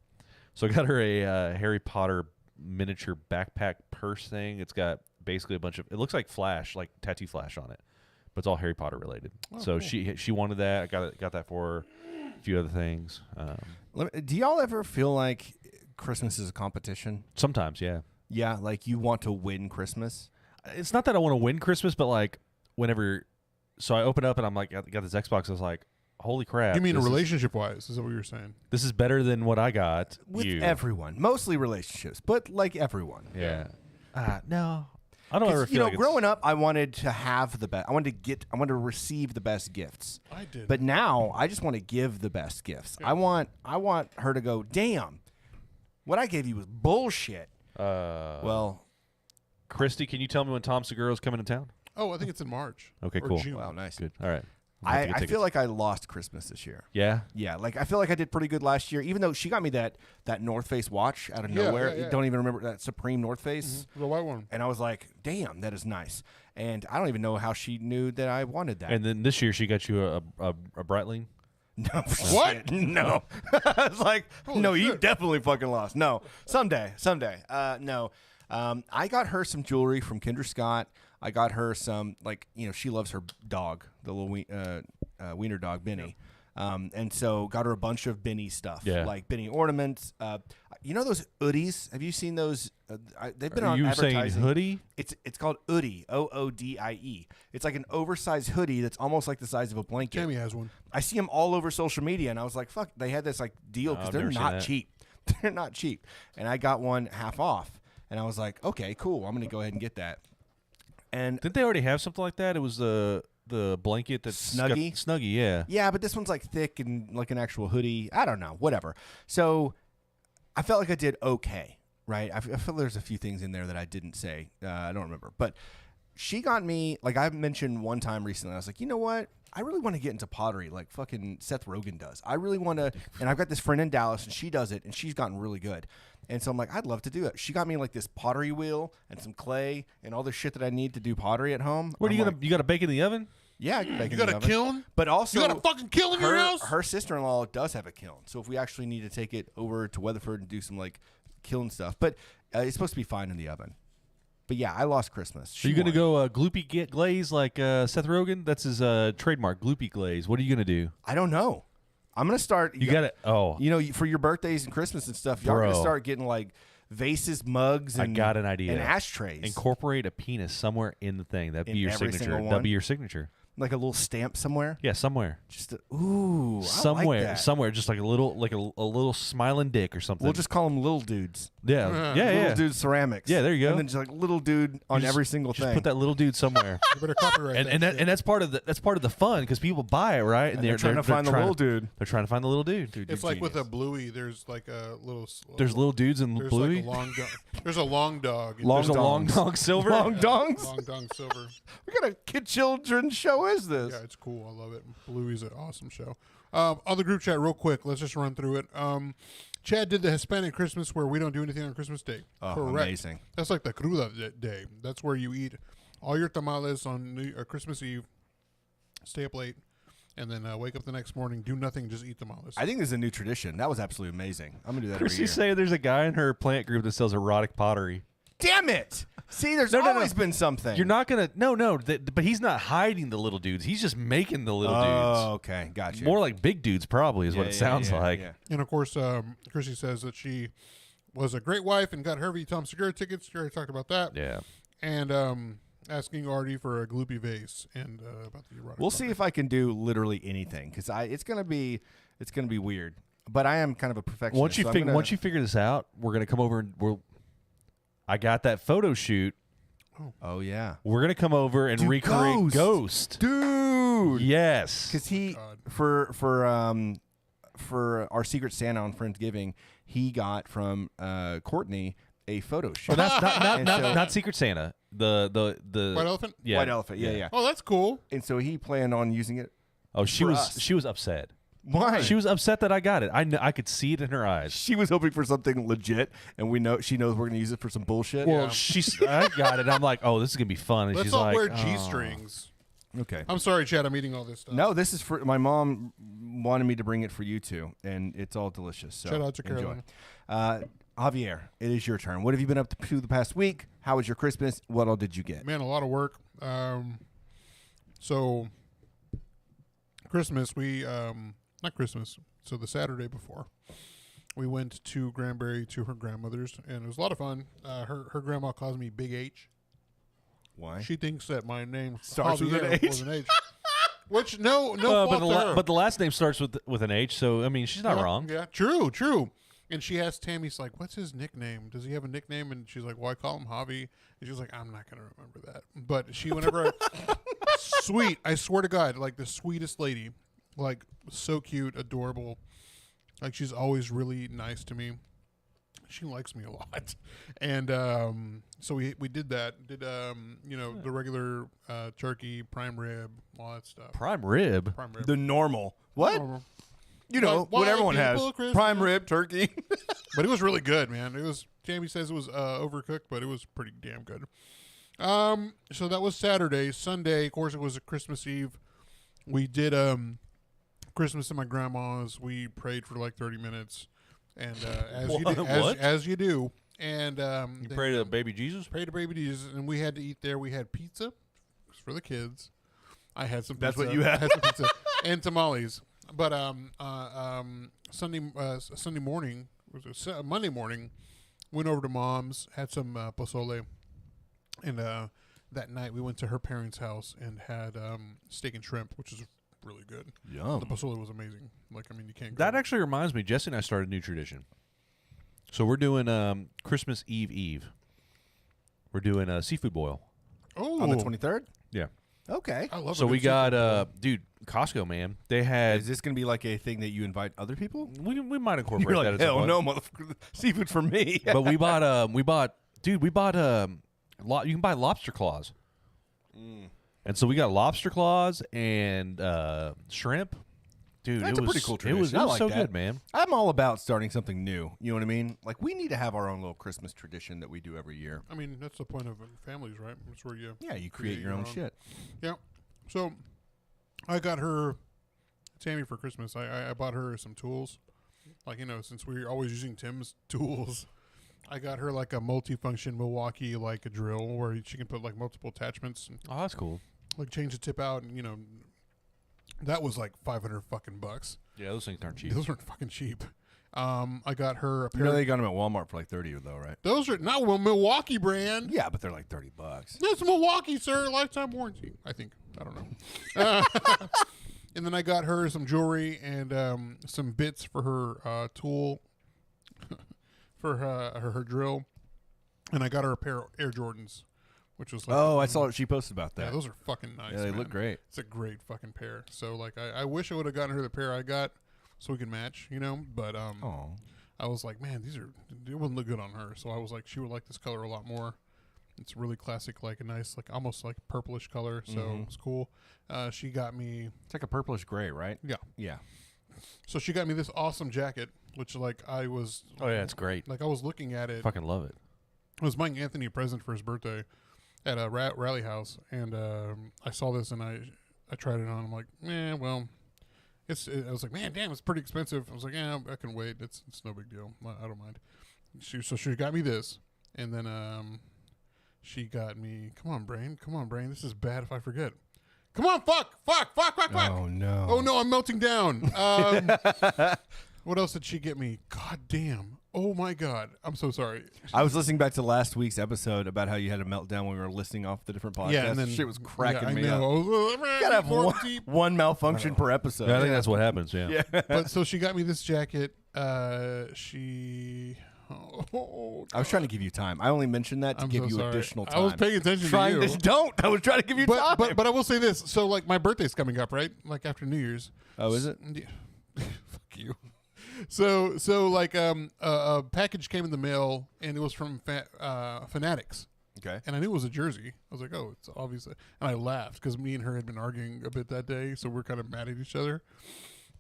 So I got her a Harry Potter miniature backpack purse thing. It's got basically a bunch of, it looks like Flash, like tattoo Flash on it, but it's all Harry Potter related. Oh, so cool. she wanted that. I got that for her. A few other things. Do y'all ever feel like Christmas is a competition? Sometimes, yeah. Yeah, like you want to win Christmas. It's not that I want to win Christmas, but like whenever, so I open up and I'm like, I got this Xbox. I was like, holy crap! You mean this is- relationship wise? Is that what you're saying? This is better than what I got. With you. everyone, mostly relationships, but like everyone. Yeah. No. I don't ever feel like growing up, I wanted to have the best. I wanted to receive the best gifts. I did. But now I just want to give the best gifts. Yeah. I want her to go, damn, what I gave you was bullshit. Well, Christy, can you tell me when Tom Segura's coming to town? Oh, I think it's in March. Okay, or cool. June. wow, nice. Good. All right. I feel like I lost Christmas this year. Yeah. Yeah, like I feel like I did pretty good last year, even though she got me that North Face watch out of Yeah, nowhere. yeah. Don't even remember that Supreme North Face. The white one. And I was like, damn, that is nice. And I don't even know how she knew that I wanted that. And then this year she got you a Breitling. No. What? No. I was like, Holy no, you shit. definitely fucking lost. No. Someday. No. I got her some jewelry from Kendra Scott. I got her some, she loves her dog, the little wiener dog, Benny. And so got her a bunch of Benny stuff, like Benny ornaments. You know those hoodies? Have you seen those? They've been on advertising. Are you saying hoodie? It's called Oodie, Oodie. It's like an oversized hoodie that's almost like the size of a blanket. Tammy has one. I see them all over social media, and I was like, fuck, they had this deal because I've they're never seen not that. cheap. They're not cheap. And I got one half off, and I was like, okay, cool. I'm going to go ahead and get that. And Didn't they already have something like that? It was the blanket that's Snuggie? Snuggie, yeah. yeah, but this one's thick and like an actual hoodie. I don't know, whatever. So I felt like I did okay, right? I feel there's a few things in there that I didn't say. I don't remember. But she got me, I mentioned one time recently, I was like, you know what? I really want to get into pottery like fucking Seth Rogen does. I really want to, and I've got this friend in Dallas, and she does it, and she's gotten really good. And so I'm like, I'd love to do it. She got me this pottery wheel and some clay and all the shit that I need to do pottery at home. What are you gonna? You got to bake in the oven? Yeah, I can bake You in got the a oven. kiln? But also, You got a fucking kiln in your house? her sister-in-law does have a kiln. So if we actually need to take it over to Weatherford and do some kiln stuff, but it's supposed to be fine in the oven. But yeah, I lost Christmas. Are you gonna go gloopy glaze like Seth Rogen? That's his trademark, gloopy glaze. What are you gonna do? I don't know. I'm gonna start. You got it. Oh, For your birthdays and Christmas and stuff, y'all are gonna Bro. start getting vases, mugs, I and got an idea. and ashtrays. Incorporate a penis somewhere in the thing. That'd be In your every signature. single That'd be one? your signature. Like a little stamp somewhere. Yeah, somewhere. Just ooh, Somewhere, I like that. somewhere, just like a little smiling dick or something. We'll just call them little dudes. yeah, yeah, Little yeah. dude ceramics. Yeah, there you go. And then just little dude on Just- every single Just thing. put that little dude somewhere, You better copyright and that and that, shit. and that's part of the fun because people buy it, right? And they're trying to find the little dude. They're trying to find the little dude. Dude, It's you're like with a genius. bluey. There's a little. There's little dudes in There's Bluey. like a long dog. There's a long dog. Long There's a long dongs. dog silver. Long dongs. Long dong silver. What kind of kid children's show is this? Yeah, it's cool. I love it. Bluey's an awesome show. On the group chat, real quick, let's just run through it. Chad did the Hispanic Christmas where we don't do anything on Christmas Day. Oh, Correct. amazing. That's like the cruda day. That's where you eat all your tamales on Christmas Eve, stay up late, and then wake up the next morning, do nothing, just eat tamales. I think this is a new tradition. That was absolutely amazing. I'm gonna do that every year. Chrissy's saying there's a guy in her plant group that sells erotic pottery. Damn it! See, there's No, always been something. You're not gonna but he's not hiding the little dudes. He's just making the little Oh, okay, gotcha. dudes. More like big dudes, probably is what it sounds like. Yeah. And of course, Chrissy says that she was a great wife and got Hervey Tom Segura tickets. You already talked about that. Yeah. And asking Artie for a gloopy vase and about the erotic. We'll see if I can do literally anything because it's gonna be weird. But I am kind of a perfectionist. Once you so I'm once you figure this out, we're gonna come over and I got that photo shoot. oh yeah, We're gonna come over and Dude, recreate Ghost. dude. Yes. Because he God. for our Secret Santa on Friendsgiving, he got from Courtney a photo shoot. Oh, that's And so- not Secret Santa. The White Elephant? Yeah. White Elephant. Yeah. Oh, that's cool. And so he planned on using it. Oh, she For was us. she was upset. Why? She was upset that I got it. I could see it in her eyes. She was hoping for something legit, and she knows we're gonna use it for some bullshit. Well, I got it. I'm like, oh, this is gonna be fun. And Let's she's all like, wear oh. G-strings. okay. I'm sorry, Chad. I'm eating all this stuff. No, this is for my mom wanted me to bring it for you two, and it's all delicious. So Shout out to enjoy. Carolina. Javier, it is your turn. What have you been up to the past week? How was your Christmas? What all did you get? Man, a lot of work. So Christmas, not Christmas. So the Saturday before, we went to Granbury to her grandmother's, and it was a lot of fun. Her grandma calls me Big H. Why? She thinks that my name Starts with an Javier H. was an H. Which no fault to her. but the last name starts with an H. So I mean, she's not Yeah, wrong. Yeah, true. And she asked Tammy, she's like, what's his nickname? Does he have a nickname? And she's like, well, I call him Javi. And she's like, I'm not going to remember that. But she, whenever sweet, I swear to God, like the sweetest lady, like so cute, adorable. Like she's always really nice to me. She likes me a lot. And so we did that. Did, the regular turkey, prime rib, all that stuff. Prime rib? Prime rib. The normal. What? Normal. You know, Like, what everyone has. Christmas. Prime rib, turkey. But it was really good, man. It was, Jamie says it was overcooked, but it was pretty damn good. So that was Saturday. Sunday, of course, it was a Christmas Eve. We did Christmas at my grandma's. We prayed for like 30 minutes. And as you do. And You pray to baby Jesus? Pray to baby Jesus. And we had to eat there. We had pizza for the kids. I had some pizza. That's what you had? I had some pizza. And tamales. But Sunday morning, Monday morning, went over to Mom's, had some pozole, and that night we went to her parents' house and had steak and shrimp, which is really good. Yum. The pozole was amazing. Like, I mean, you can't. That actually reminds me, Jesse and I started a new tradition. So we're doing Christmas Eve. We're doing a seafood boil. Oh, On the 23rd? Yeah. Okay. I love. So a we good got, seafood dude, Costco, man. They had. Is this going to be like a thing that you invite other people? We might incorporate You're that like, as a hell bun. no, motherfucker. Seafood for me. But we bought you can buy lobster claws. And so we got lobster claws and shrimp. Dude, That's it a was pretty cool It was, tradition. I like so that. good, man. I'm all about starting something new. You know what I mean? Like, we need to have our own little Christmas tradition that we do every year. I mean, that's the point of families, right? That's where you. Yeah, you create your own shit. Yeah. So I got her, Tammy, for Christmas. I bought her some tools. Like, since we're always using Tim's tools, I got her like a multi-function Milwaukee, like a drill where she can put like multiple attachments and Oh, that's cool. like change the tip out. And, that was like $500 fucking bucks. Yeah, those things aren't cheap. Those aren't fucking cheap. I got her a You pair. know they got them at Walmart for like 30 though, right? Those are not Milwaukee brand. Yeah, but they're like $30. That's Milwaukee, sir. Lifetime warranty, I think. I don't know. And then I got her some jewelry and some bits for her tool, for her drill. And I got her a pair of Air Jordans, which was like... Oh, I saw she posted about that. Yeah, those are fucking nice, Yeah, they man. look great. It's a great fucking pair. So, like, I wish I would have gotten her the pair I got so we could match, But I was like, man, it wouldn't look good on her. So I was like, she would like this color a lot more. It's really classic, like a nice, like almost like purplish color. So it's cool. She got me. It's like a purplish gray, right? Yeah. Yeah. So she got me this awesome jacket, which like I was. Oh yeah, it's great. Like I was looking at it. Fucking love it. It was Mike Anthony present for his birthday at a rally house, and I saw this and I tried it on. I'm like, well, I was like, man, damn, it's pretty expensive. I was like, yeah, I can wait. It's no big deal. I don't mind. So she got me this, and then she got me. Come on, brain. This is bad if I forget. Come on, fuck. Oh no. Oh no, I'm melting down. What else did she get me? God damn. Oh my God. I'm so sorry. I was listening back to last week's episode about how you had a meltdown when we were listing off the different podcasts. Yeah, and then shit was cracking me I up. know. You gotta have one malfunction per episode. Yeah, I think that's what happens. Yeah. But so she got me this jacket. I was trying to give you time. I only mentioned that to I'm give so you sorry. additional time. I was paying attention trying to you. I was trying to give you time. But I will say this. So like my birthday's coming up, right? Like after New Year's. Oh, is it? Yeah. Fuck you. So like a package came in the mail and it was from Fanatics. Okay. And I knew it was a jersey. I was like, oh, it's obviously. And I laughed because me and her had been arguing a bit that day, so we're kind of mad at each other.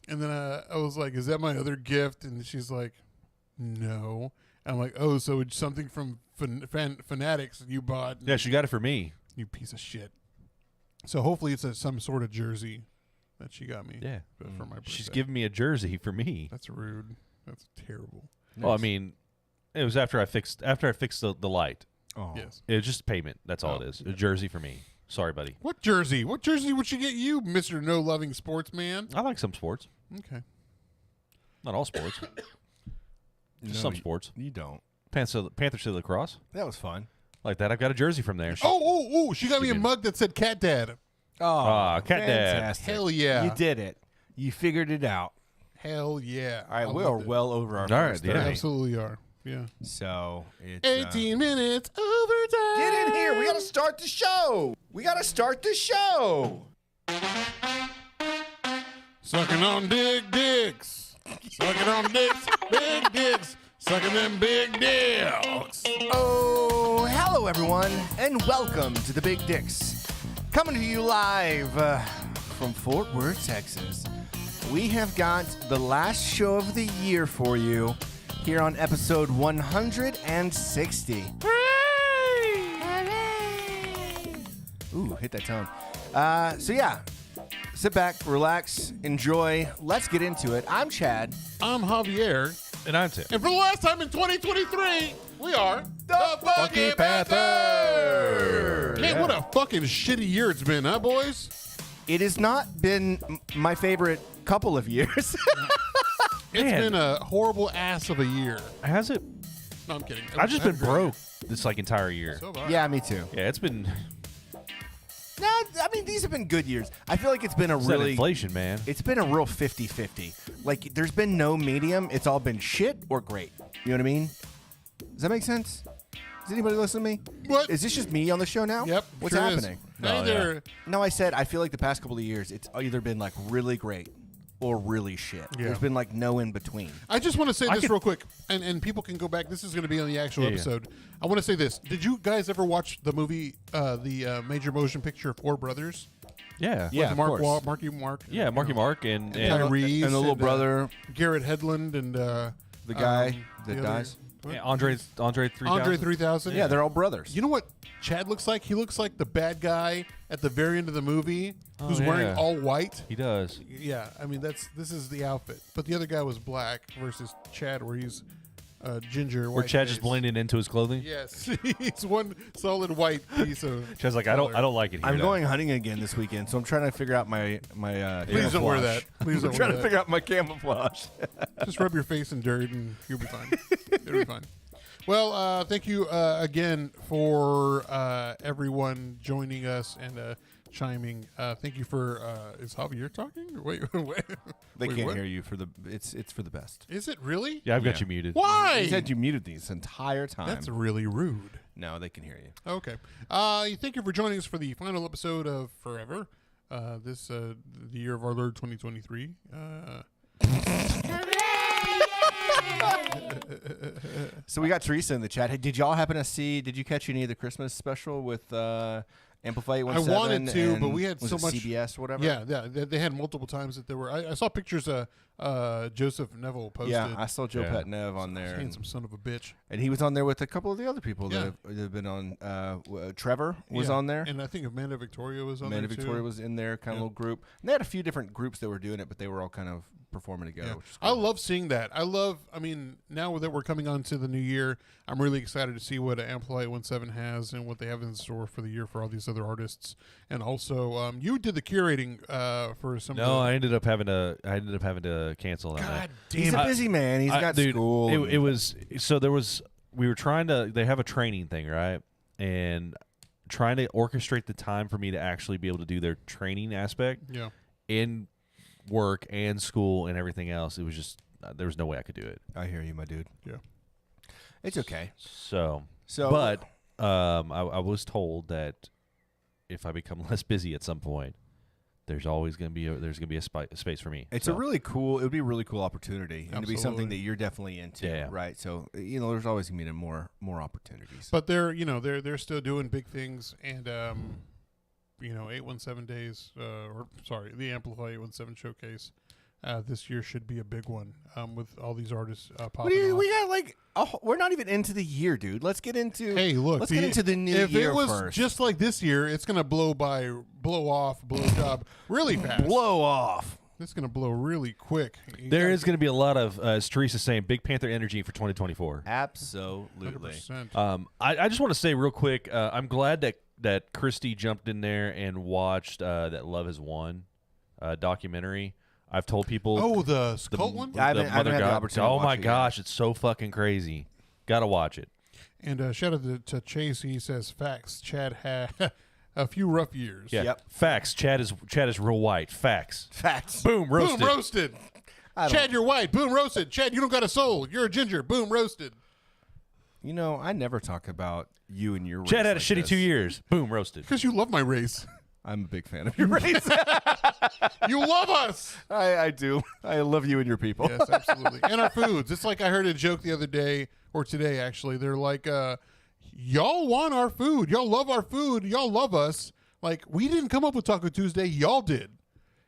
And then I was like, is that my other gift? And she's like, no. And I'm like, oh, so it's something from Fanatics you bought. Yeah, she got it for me. You piece of shit. So hopefully it's some sort of jersey that she got me. Yeah. For my birthday. She's giving me a jersey for me. That's rude. That's terrible. Well, I mean, it was after I fixed the light. Oh. Yes. It was just payment. That's all Oh, it is. A jersey for me. Sorry, buddy. What jersey? What jersey would she get you, Mr. No Loving Sportsman? I like some sports. Okay. Not all sports. Just No, some sports. You don't. Panther City Lacrosse. That was fun. Like that. I've got a jersey from there. Oh! She got me a Speaking- mug that said "Cat Dad." Oh, Cat Dad. fantastic. Hell yeah! You did it. You figured it out. Hell yeah. All right, I we are loved it. well over our All right, first yeah. We 30. absolutely are. Yeah. So it's 18 minutes overtime. Get in here. We got to start the show. Sucking on dicks. Sucking on dicks. Big dicks. Sucking them big dicks. Oh, hello, everyone, and welcome to the Big Dicks. Coming to you live from Fort Worth, Texas. We have got the last show of the year for you here on episode 160. Ooh, hit that tone. So yeah, sit back, relax, enjoy. Let's get into it. I'm Chad. I'm Javier. And I'm Tim. And for the last time in 2023, we are The Funky Panther. Man, what a fucking shitty year it's been, huh, boys? It has not been my favorite couple of years. It's Man. been a horrible ass of a year. Has it? No, I'm kidding. I've just been Great. broke this like entire year. So have I. Yeah, me too. Yeah, it's been No, I mean, these have been good years. I feel like it's been a it's that really... inflation, man. It's been a real 50-50. Like, there's been no medium. It's all been shit or great. You know what I mean? Does that make sense? Does anybody listen to me? What? Is this just me on the show now? Yep. What's sure is. happening? Hey Oh, there. No, I said I feel like the past couple of years, it's either been, like, really great or really shit. Yeah. There's been, like, no in between. I just want to say I this could- real quick, and people can go back. This is going to be on the actual Yeah, yeah. episode. I want to say this. Did you guys ever watch the movie, major motion picture Four Brothers? Yeah. Yeah, With of Mark course. Marky Mark. Yeah, Marky you know, Mark and Tyrese And the little and, brother, Garrett Hedlund and the guy the that other- dies. what? Andre 3000. Andre 3000. Yeah, they're all brothers. You know what Chad looks like? He looks like the bad guy at the very end of the movie who's Oh, wearing yeah. all white. He does. Yeah, I mean this is the outfit. But the other guy was black versus Chad, where he's ginger. Where white Chad face. just blended into his clothing. Yes, he's one solid white piece of. Chad's like, I don't like it here. I'm now. going hunting again this weekend, so I'm trying to figure out my Please don't wear camouflage. that. Please I'm don't trying wear to that. figure out my camouflage. Just rub your face in dirt and you'll be fine. It'll be fine. Well, thank you again for everyone joining us and chiming. Thank you for. Is Javier talking? Wait. They Wait, can't what? hear you for the. It's for the best. Is it really? Yeah, I've got Yeah. you muted. Why? He said you muted these entire time. That's really rude. No, they can hear you. Okay. Thank you for joining us for the final episode of Forever. The year of our Lord 2023. So we got Teresa in the chat. Hey, did y'all happen to see? Did you catch any of the Christmas special with Amplify 17? I wanted to, and but we had was so it much CBS or whatever. Yeah, they had multiple times that there were. I saw pictures Joseph Neville posted. Yeah, I saw Joe Yeah. Petnev on there, Handsome son of a bitch. and he was on there with a couple of the other people Yeah. that have been on. Trevor was Yeah. on there. And I think Amanda Victoria was on Amanda there Victoria too. was in there, kind of Yeah. little group. And they had a few different groups that were doing it, but they were all kind of performing together. Yeah. Which is I cool. love seeing that. I mean, now that we're coming on to the new year, I'm really excited to see what Amplify 17 has and what they have in store for the year for all these other artists. And also, you did the curating for some. No, I ended up having to cancel that night. God He's damn a it! busy man. He's got Dude, school. It was so there was we were trying to. They have a training thing, right? And trying to orchestrate the time for me to actually be able to do their training aspect Yeah. in work and school and everything else. It was just there was no way I could do it. I hear you, my dude. Yeah. It's okay. So, So, but I was told that if I become less busy at some point, there's always going to be a space for me. it's So, a really cool. It would be a really cool opportunity, and to be something Absolutely. that you're definitely into, Yeah. right? So, there's always gonna be more opportunities. But they're still doing big things, and 817 days, the Amplify 817 showcase this year should be a big one with all these artists popping off. We got we're not even into the year, dude. Let's get into. Hey, look, let's get into the new if year it was first. just like this year, it's gonna blow job really fast. blow off. It's gonna blow really quick. there is going to be a lot of, as Teresa's saying, Big Panther energy for 2024. Absolutely. 100%. I just want to say real quick, I'm glad that Christy jumped in there and watched that Love Has Won documentary. I've told people. Oh, the cult one. I haven't had the opportunity to Oh watch my it yet. gosh, it's so fucking crazy. Got to watch it. And shout out to Chase. He says facts. Chad had a few rough years. Yeah. Yep. Facts. Chad is real white. Facts. Facts. Boom. Roasted. Boom, roasted. Chad, you're white. Boom, roasted. Chad, you don't got a soul. You're a ginger. Boom, roasted. You know, I never talk about you and your race. Chad had a like shitty this. 2 years. Boom, roasted. Because you love my race. I'm a big fan of your race. You love us. I do. I love you and your people. Yes, absolutely. And our foods. It's like I heard a joke the other day, or today actually. They're like, y'all want our food. Y'all love our food. Y'all love us. Like, we didn't come up with Taco Tuesday. Y'all did.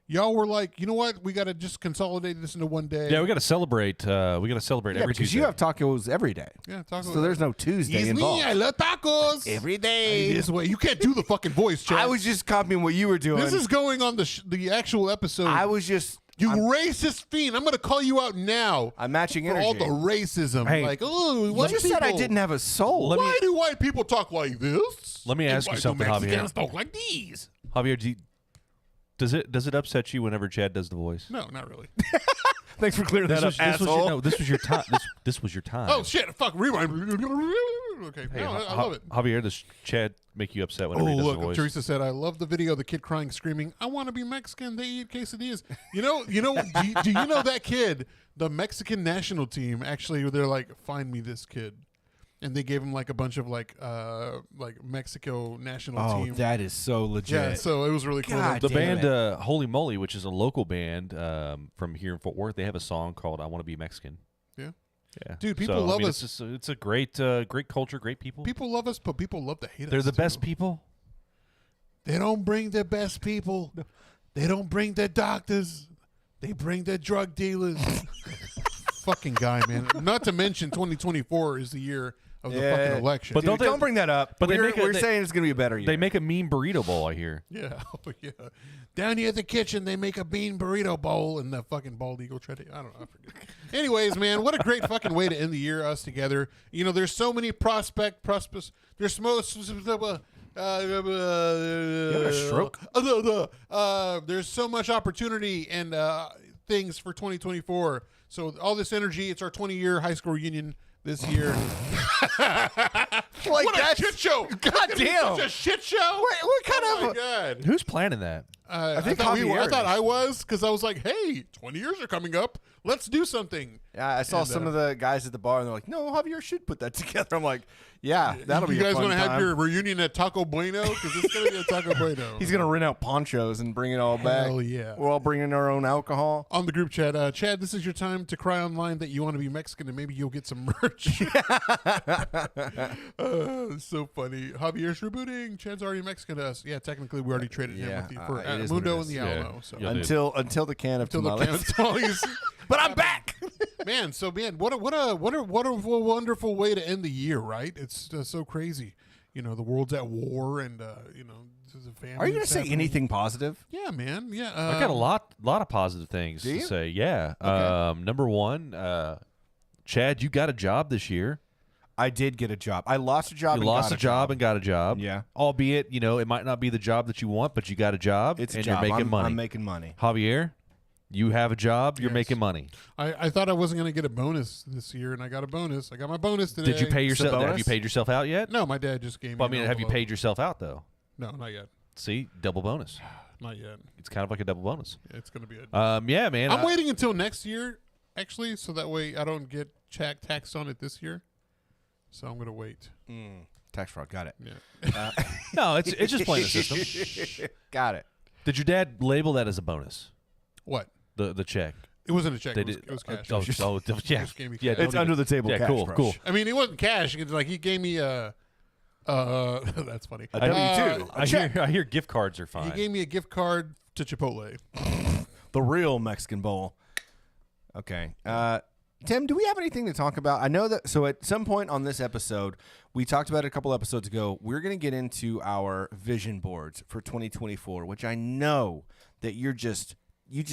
Y'all were like, you know what? We got to just consolidate this into one day. Yeah, we got to celebrate. We got to celebrate every because Tuesday. you have tacos every day. Yeah, tacos. So there's no Tuesday It's involved. me. I love tacos. Every day. This way. You can't do the fucking voice, Chad. I was just copying what you were doing. This is going on the actual episode. I was just. You I'm, racist fiend. I'm going to call you out now. I'm matching For energy. all the racism. Hey, like, oh, You white just people. said I didn't have a soul. Why do white people talk like this? Let me And ask you why do something, Javier. Mexicans talk like these? Javier, does it upset you whenever Chad does the voice? No, not really. Thanks for clearing that up, asshole. This was your time. This was your time. Oh, shit. Fuck. Rewind. Okay. Hey, No, I love it. Javier, does Chad make you upset whenever Oh, he does the look. voice? Teresa said, I love the video of the kid crying, screaming, I want to be Mexican. They eat quesadillas. You know, do you know that kid, the Mexican national team, actually, they're like, find me this kid. And they gave him like a bunch of like Mexico national team. that is so legit. Yeah, so it was really cool. God The damn band Holy Moly, which is a local band from here in Fort Worth, they have a song called "I Want to Be Mexican." Yeah. Yeah, Dude, people love us. It's a great culture, great people. People love us, but people love to hate us. They're the too. best people. They don't bring their best people. They don't bring their doctors. They bring their drug dealers. Fucking guy, man. Not to mention 2024 is the year of the fucking election. But Dude, don't bring that up. but we're saying it's going to be a better year. They make a mean burrito bowl, I hear. yeah, oh, yeah. Down here at the kitchen, they make a bean burrito bowl, and the fucking bald eagle tried to. I don't know. I forget. Anyways, man, what a great fucking way to end the year, us together. You know, there's so many prospects. There's most. You had a stroke? There's so much opportunity and things for 2024. So all this energy, it's our 20-year high school reunion this year. What a shit show! God damn! Such a shit show! What kind Oh my of? God. Who's planning that? I think thought Javier I thought is. I was, because I was like, hey, 20 years are coming up. Let's do something. Yeah, I saw And, some of the guys at the bar, and they're like, "No, Javier should put that together." I'm like, "Yeah, that'll be You a guys fun want to have time." your reunion at Taco Bueno? Because it's going to be at Taco Bueno. He's gonna rent out ponchos and bring it all back. Hell yeah. We're all bringing our own alcohol. On the group chat, Chad, this is your time to cry online that you want to be Mexican, and maybe you'll get some merch. It's so funny. Javier's rebooting. Chad's already Mexican to us. Yeah, technically we already traded him with the, for it is what Mundo it and the is. Alamo. Yeah. So. Yeah. Until the can of Until the tamales. tamales. But I'm back. Man, so man, what a wonderful way to end the year, right? It's so crazy. You know, the world's at war, and you know, the family. Are you gonna say anything positive? Yeah, man. Yeah, I got a lot of positive things Do to you? say. Yeah. Okay. Number one, Chad, you got a job this year. I did get a job. I lost a job. You and lost got a job and got a job. Yeah. Albeit, you know, it might not be the job that you want, but you got a job. It's a and job. you're making money. I'm making money. Javier, you have a job. You're Yes. making money. I thought I wasn't going to get a bonus this year, and I got a bonus. I got my bonus today. Did you pay yourself? Have bonus? you paid yourself out yet? No, my dad just gave me. Well, I an mean, have you envelope. paid yourself out though? No, not yet. See, double bonus. Not yet. It's kind of like a double bonus. It's going to be a. Yeah, man. I'm waiting until next year, actually, so that way I don't get taxed on it this year. So I'm going to wait. Tax fraud. Got it. Yeah. No, it's just playing the system. Got it. Did your dad label that as a bonus? What? The check. It wasn't a check. They It was cash. Oh, yeah. Just gave me Yeah, cash. don't It's even- under the table. Yeah, cash, cool, Brush. cool. I mean, it wasn't cash. It's like he gave me a. That's funny. A W-2. I hear gift cards are fine. He gave me a gift card to Chipotle. The real Mexican bowl. Okay. Tim, do we have anything to talk about? I know that. So at some point on this episode, we talked about it a couple episodes ago. We're going to get into our vision boards for 2024, which I know that you just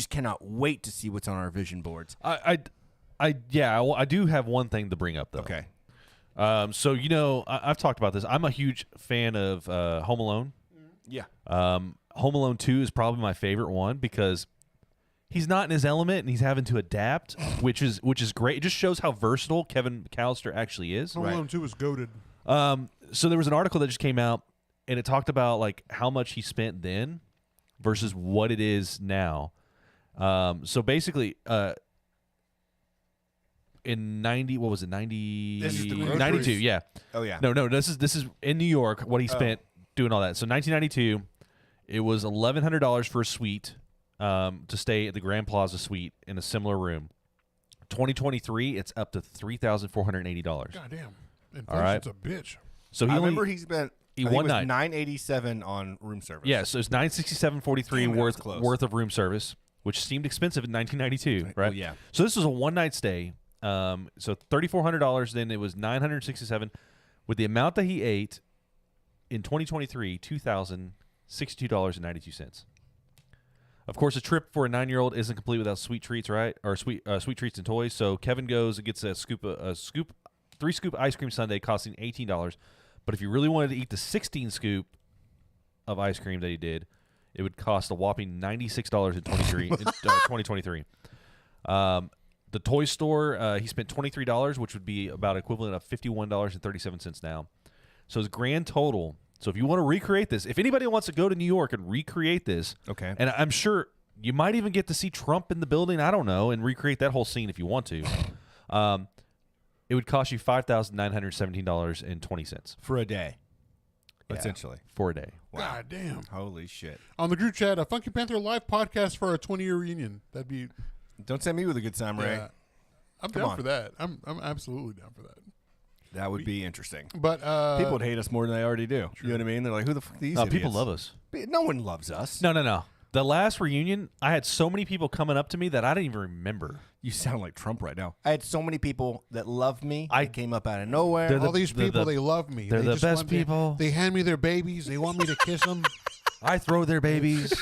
cannot wait to see what's on our vision boards. I do have one thing to bring up though. Okay. So you know, I've talked about this. I'm a huge fan of Home Alone. Yeah. Home Alone 2 is probably my favorite one because he's not in his element and he's having to adapt, which is great. It just shows how versatile Kevin McCallister actually is. Home Alone 2 was goated. So there was an article that just came out and it talked about like how much he spent then versus what it is now. So basically, in 90, what was it? 90, This is the groceries. 92, yeah. Oh yeah. No, this is in New York, what he spent doing all that. So 1992, it was $1,100 for a suite to stay at the Grand Plaza Suite in a similar room. 2023, it's up to $3,480. Goddamn. Inflation's All right. a bitch. So I remember he spent one night. $987 on room service. Yeah, so it's $967.43 Damn, that was close. worth of room service, which seemed expensive in 1992, right? Oh, yeah. So this was a one-night stay. So $3,400. Then it was $967. With the amount that he ate in 2023, $2,062.92. Of course, a trip for a 9-year-old isn't complete without sweet treats, right? Or sweet treats and toys. So Kevin goes and gets a 3-scoop ice cream sundae costing $18. But if you really wanted to eat the 16-scoop of ice cream that he did, it would cost a whopping $96 in 2023. The toy store, he spent $23, which would be about equivalent of $51.37 now. So his grand total. So if you want to recreate this, if anybody wants to go to New York and recreate this, Okay. and I'm sure you might even get to see Trump in the building, I don't know, and recreate that whole scene if you want to. It would cost you $5,917.20 For a day. Yeah. Essentially. For a day. Wow. God damn. Holy shit. On the group chat, a Funky Panther live podcast for our 20-year reunion. That'd be. Don't send me with a good time, Ray. Yeah, I'm Come down on. for that. I'm absolutely down for that. That would be interesting. But People would hate us more than they already do. You know what I mean? They're like, who the fuck are these No, idiots? people love us. No one loves us. No. The last reunion, I had so many people coming up to me that I didn't even remember. You sound like Trump right now. I had so many people that loved me. I came up out of nowhere. They're all these people, they love me. they're They the just best want me- people. They hand me their babies. They want me to kiss them. I throw their babies.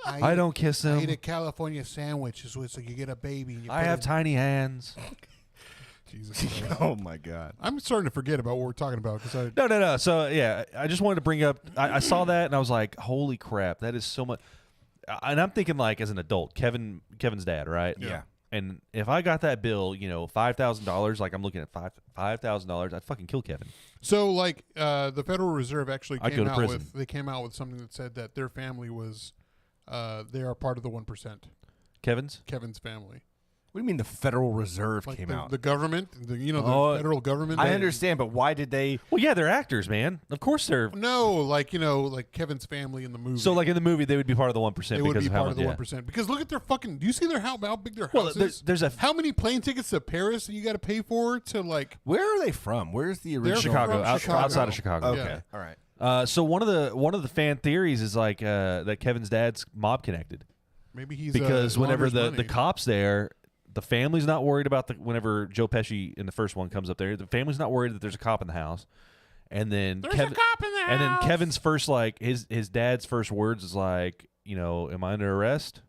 I don't kiss I them. eat a California sandwich, so you get a baby. And you I put have it tiny hands. Jesus. Christ. Oh my God. I'm starting to forget about what we're talking about because I. No. So, yeah, I just wanted to bring up, I saw that and I was like, holy crap, that is so much. And I'm thinking, like, as an adult, Kevin's dad, right? Yeah. And if I got that bill, $5,000, like I'm looking at $5,000, I'd fucking kill Kevin. So, like, the Federal Reserve actually I'd go to prison. they came out with something that said that their family was, they are part of the 1%. Kevin's? Kevin's family. What do you mean the Federal Reserve Like came the, out? the government, the Oh, federal government. I understand, but why did they? Well, yeah, they're actors, man. Of course they're. No, like like Kevin's family in the movie. So, like in the movie, they would be part of the 1% they because would be of how part of the yeah. 1%. Because look at their fucking. Do you see how big their Well, house is? there's a How many plane tickets to Paris that you got to pay for to like? Where are they from? Where's the original? Chicago, from Chicago. outside of Chicago. Okay. Yeah. All right. So one of the fan theories is like that Kevin's dad's mob connected Maybe he's because whenever launders the money. cops there, the family's not worried about whenever Joe Pesci in the first one comes up there, the family's not worried that there's a cop in the house, and then There's a cop in the house. and then Kevin's first his dad's first words is like, am I under arrest?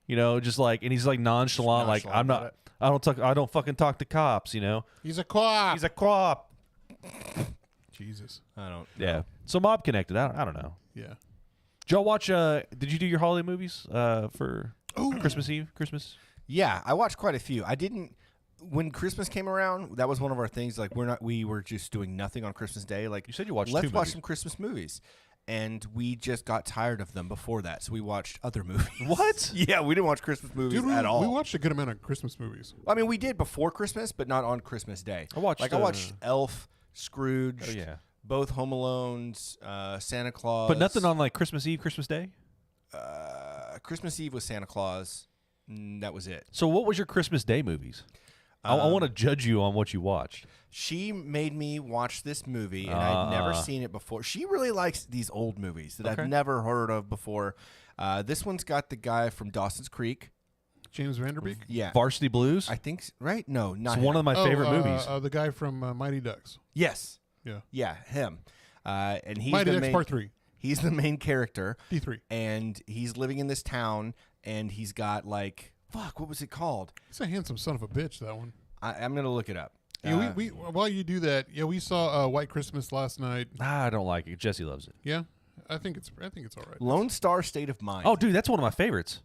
Just like, and he's like nonchalant, like I'm not. I don't fucking talk to cops. He's a cop. He's a cop. Jesus. I don't. Yeah. So mob connected. I don't know. Yeah. Did y'all watch? Did you do your holiday movies for Christmas Eve? Christmas. Yeah, I watched quite a few. I didn't. When Christmas came around, that was one of our things. Like we were just doing nothing on Christmas Day. Like You said you watched let's two watch movies. some Christmas movies, and we just got tired of them before that. So we watched other movies. What? Yeah, we didn't watch Christmas movies Dude, at all. we watched a good amount of Christmas movies. I mean, we did before Christmas, but not on Christmas Day. I watched, I watched Elf, Scrooge. Oh yeah. Both Home Alones, Santa Claus. But nothing on like Christmas Eve, Christmas Day. Christmas Eve was Santa Claus. That was it. So what was your Christmas Day movies? I want to judge you on what you watched. She made me watch this movie, and I'd never seen it before. She really likes these old movies that Okay. I've never heard of before. This one's got the guy from Dawson's Creek. James Vanderbeek. Yeah. Varsity Blues. I think, right? No, not It's him. one of my favorite movies. The guy from Mighty Ducks. Yes. Yeah. Yeah, him. And he's Mighty the Ducks main, Part 3. He's the main character, D3. and he's living in this town, and he's got like, what was it called? He's a handsome son of a bitch, that one. I'm going to look it up. Yeah, we while you do that, we saw White Christmas last night. I don't like it. Jesse loves it. Yeah. I think it's all right. Lone Star State of Mind. Oh, dude, that's one of my favorites.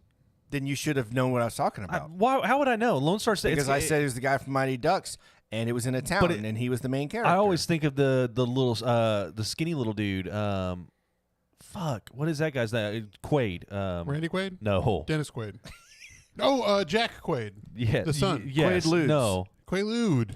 Then you should have known what I was talking about. How would I know? Lone Star State. Because I said it was the guy from Mighty Ducks, and it was in a town, and he was the main character. I always think of the little the skinny little dude. Fuck, what is that guy's name? Quaid. Randy Quaid? No, Dennis Quaid. Oh, Jack Quaid. Yeah, The son. Yes, Quaaludes. no, Quaalude.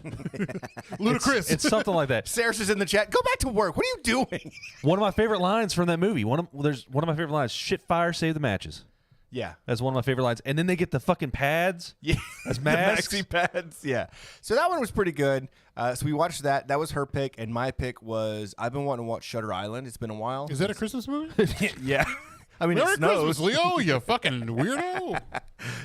Ludicrous. it's something like that. Sarah's is in the chat. Go back to work. What are you doing? One of my favorite lines from that movie. There's one of my favorite lines. Shit, fire, save the matches. Yeah. That's one of my favorite lines. And then they get the fucking pads. Yeah. As The masks. maxi pads. Yeah. So that one was pretty good. So we watched that. That was her pick. And my pick was, I've been wanting to watch Shutter Island. It's been a while. Is that a Christmas movie? Yeah. I mean, Merry it snows. Christmas, Leo, you fucking weirdo.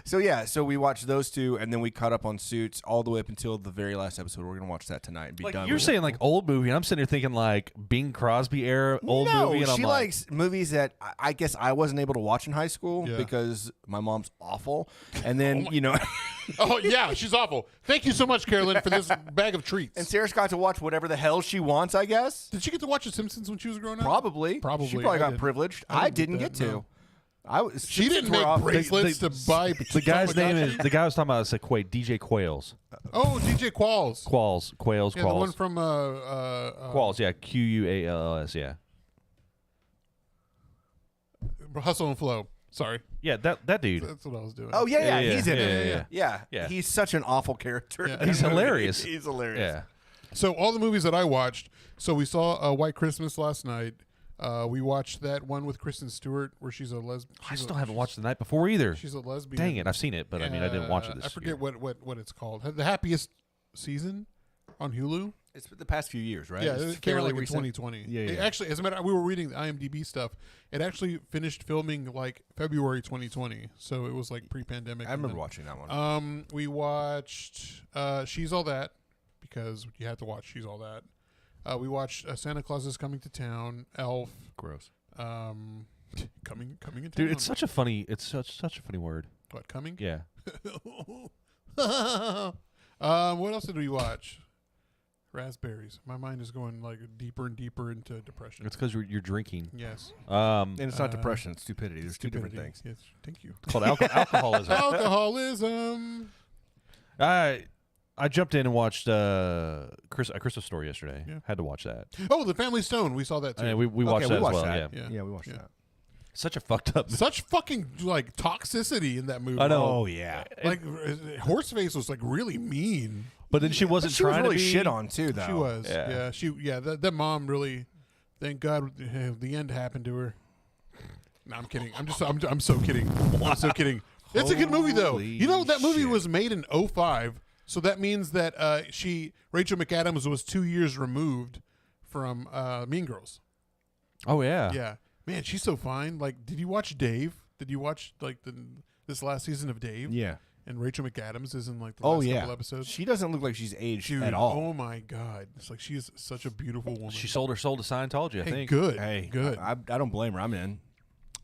So yeah, so we watched those two, and then we caught up on Suits all the way up until the very last episode. We're gonna watch that tonight and be done. You're with saying like old movie, and I'm sitting here thinking like Bing Crosby era old no, movie, and I'm she like, likes movies that I guess I wasn't able to watch in high school Yeah. because my mom's awful, and then you know, Oh, yeah, she's awful. Thank you so much, Carolyn, for this bag of treats. and Sarah's got to watch whatever the hell she wants. I guess Did she get to watch The Simpsons when she was growing up? probably, Probably. she probably I got did. privileged. I I didn't didn't get get that, to. no. I was. She didn't Simpsons were make off- bracelets to buy. the guy's name is the guy I was talking about is Quaid, DJ Quails, Oh, DJ Qualls. Quails, Yeah, the one Qualls, from Qualls, yeah, Qualls, yeah, Hustle and Flow. Sorry, yeah, that dude, that's what I was doing. Oh yeah, Yeah, he's in yeah, it. yeah, Yeah. Yeah. He's such an awful character. Yeah. He's hilarious. He's hilarious. yeah. So all the movies that I watched. So we saw White Christmas last night. We watched that one with Kristen Stewart where she's a lesbian. I still haven't watched The Night Before either. She's a lesbian. Dang it, I've seen it, but I mean, I didn't watch it this I forget year. what it's called. The Happiest Season on Hulu. It's the past few years, right? Yeah, It's it came out fairly like in recent. 2020. Yeah, It yeah. actually, as a matter, we were reading the IMDb stuff. It actually finished filming like February 2020, so it was like pre-pandemic. I and remember then, watching that one. We watched She's All That because you had to watch She's All That. We watched Santa Claus is Coming to Town, Elf, Gross. coming in town. Dude, it's such a funny word. What, coming? Yeah. What else did we watch? Raspberries. My mind is going like deeper and deeper into depression. It's because you're drinking. Yes. And it's not depression, it's stupidity. There's two different Stupidity. things. Yes. Thank you. It's called alcoholism. Alcoholism. I jumped in and watched A Christmas Story yesterday. Yeah. Had to watch that. Oh, The Family Stone. We saw that too. And we watched that as well. Yeah. Yeah. we watched Yeah. that. Such a fucked up. Such fucking like toxicity in that movie. I know. Oh yeah. Like Horseface was like really mean. But then she wasn't She was trying really to be shit on too, though. She was. Yeah. Yeah. That mom really. Thank God the end happened to her. No, I'm kidding. I'm so kidding. I'm so kidding. It's a good movie though. Holy You know that movie shit. was made in 2005, so that means that Rachel McAdams was 2 years removed from Mean Girls. Oh yeah. Yeah, man, she's so fine. Like, did you watch Dave? Did you watch like this last season of Dave? Yeah. And Rachel McAdams is in like the Oh last yeah. couple episodes. She doesn't look like she's aged Dude, at all. oh my God, it's like she is such a beautiful woman. She sold her soul to Scientology. I Hey, think. good. Hey, good. I don't blame her. I'm in.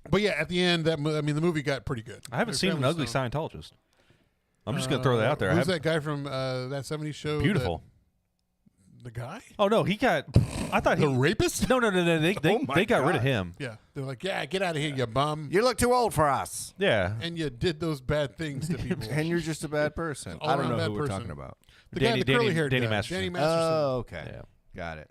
But yeah, at the end, the movie got pretty good. I haven't Their seen an Family ugly Stone. Scientologist. I'm just gonna throw that out there. I Who's haven't- that guy from that '70s show? Beautiful. The guy? Oh no, he got. I thought The he. rapist? No. They Oh my got rid God. of him. Yeah. They're like, yeah, get out of here, you bum. You look too old for us, Yeah. And you did those bad things to people. and you're just a bad person. All I don't around know bad who we're person. talking about. the guy, the curly haired Danny guy. Masterson. Danny Masterson. Oh, okay. Yeah. Got it.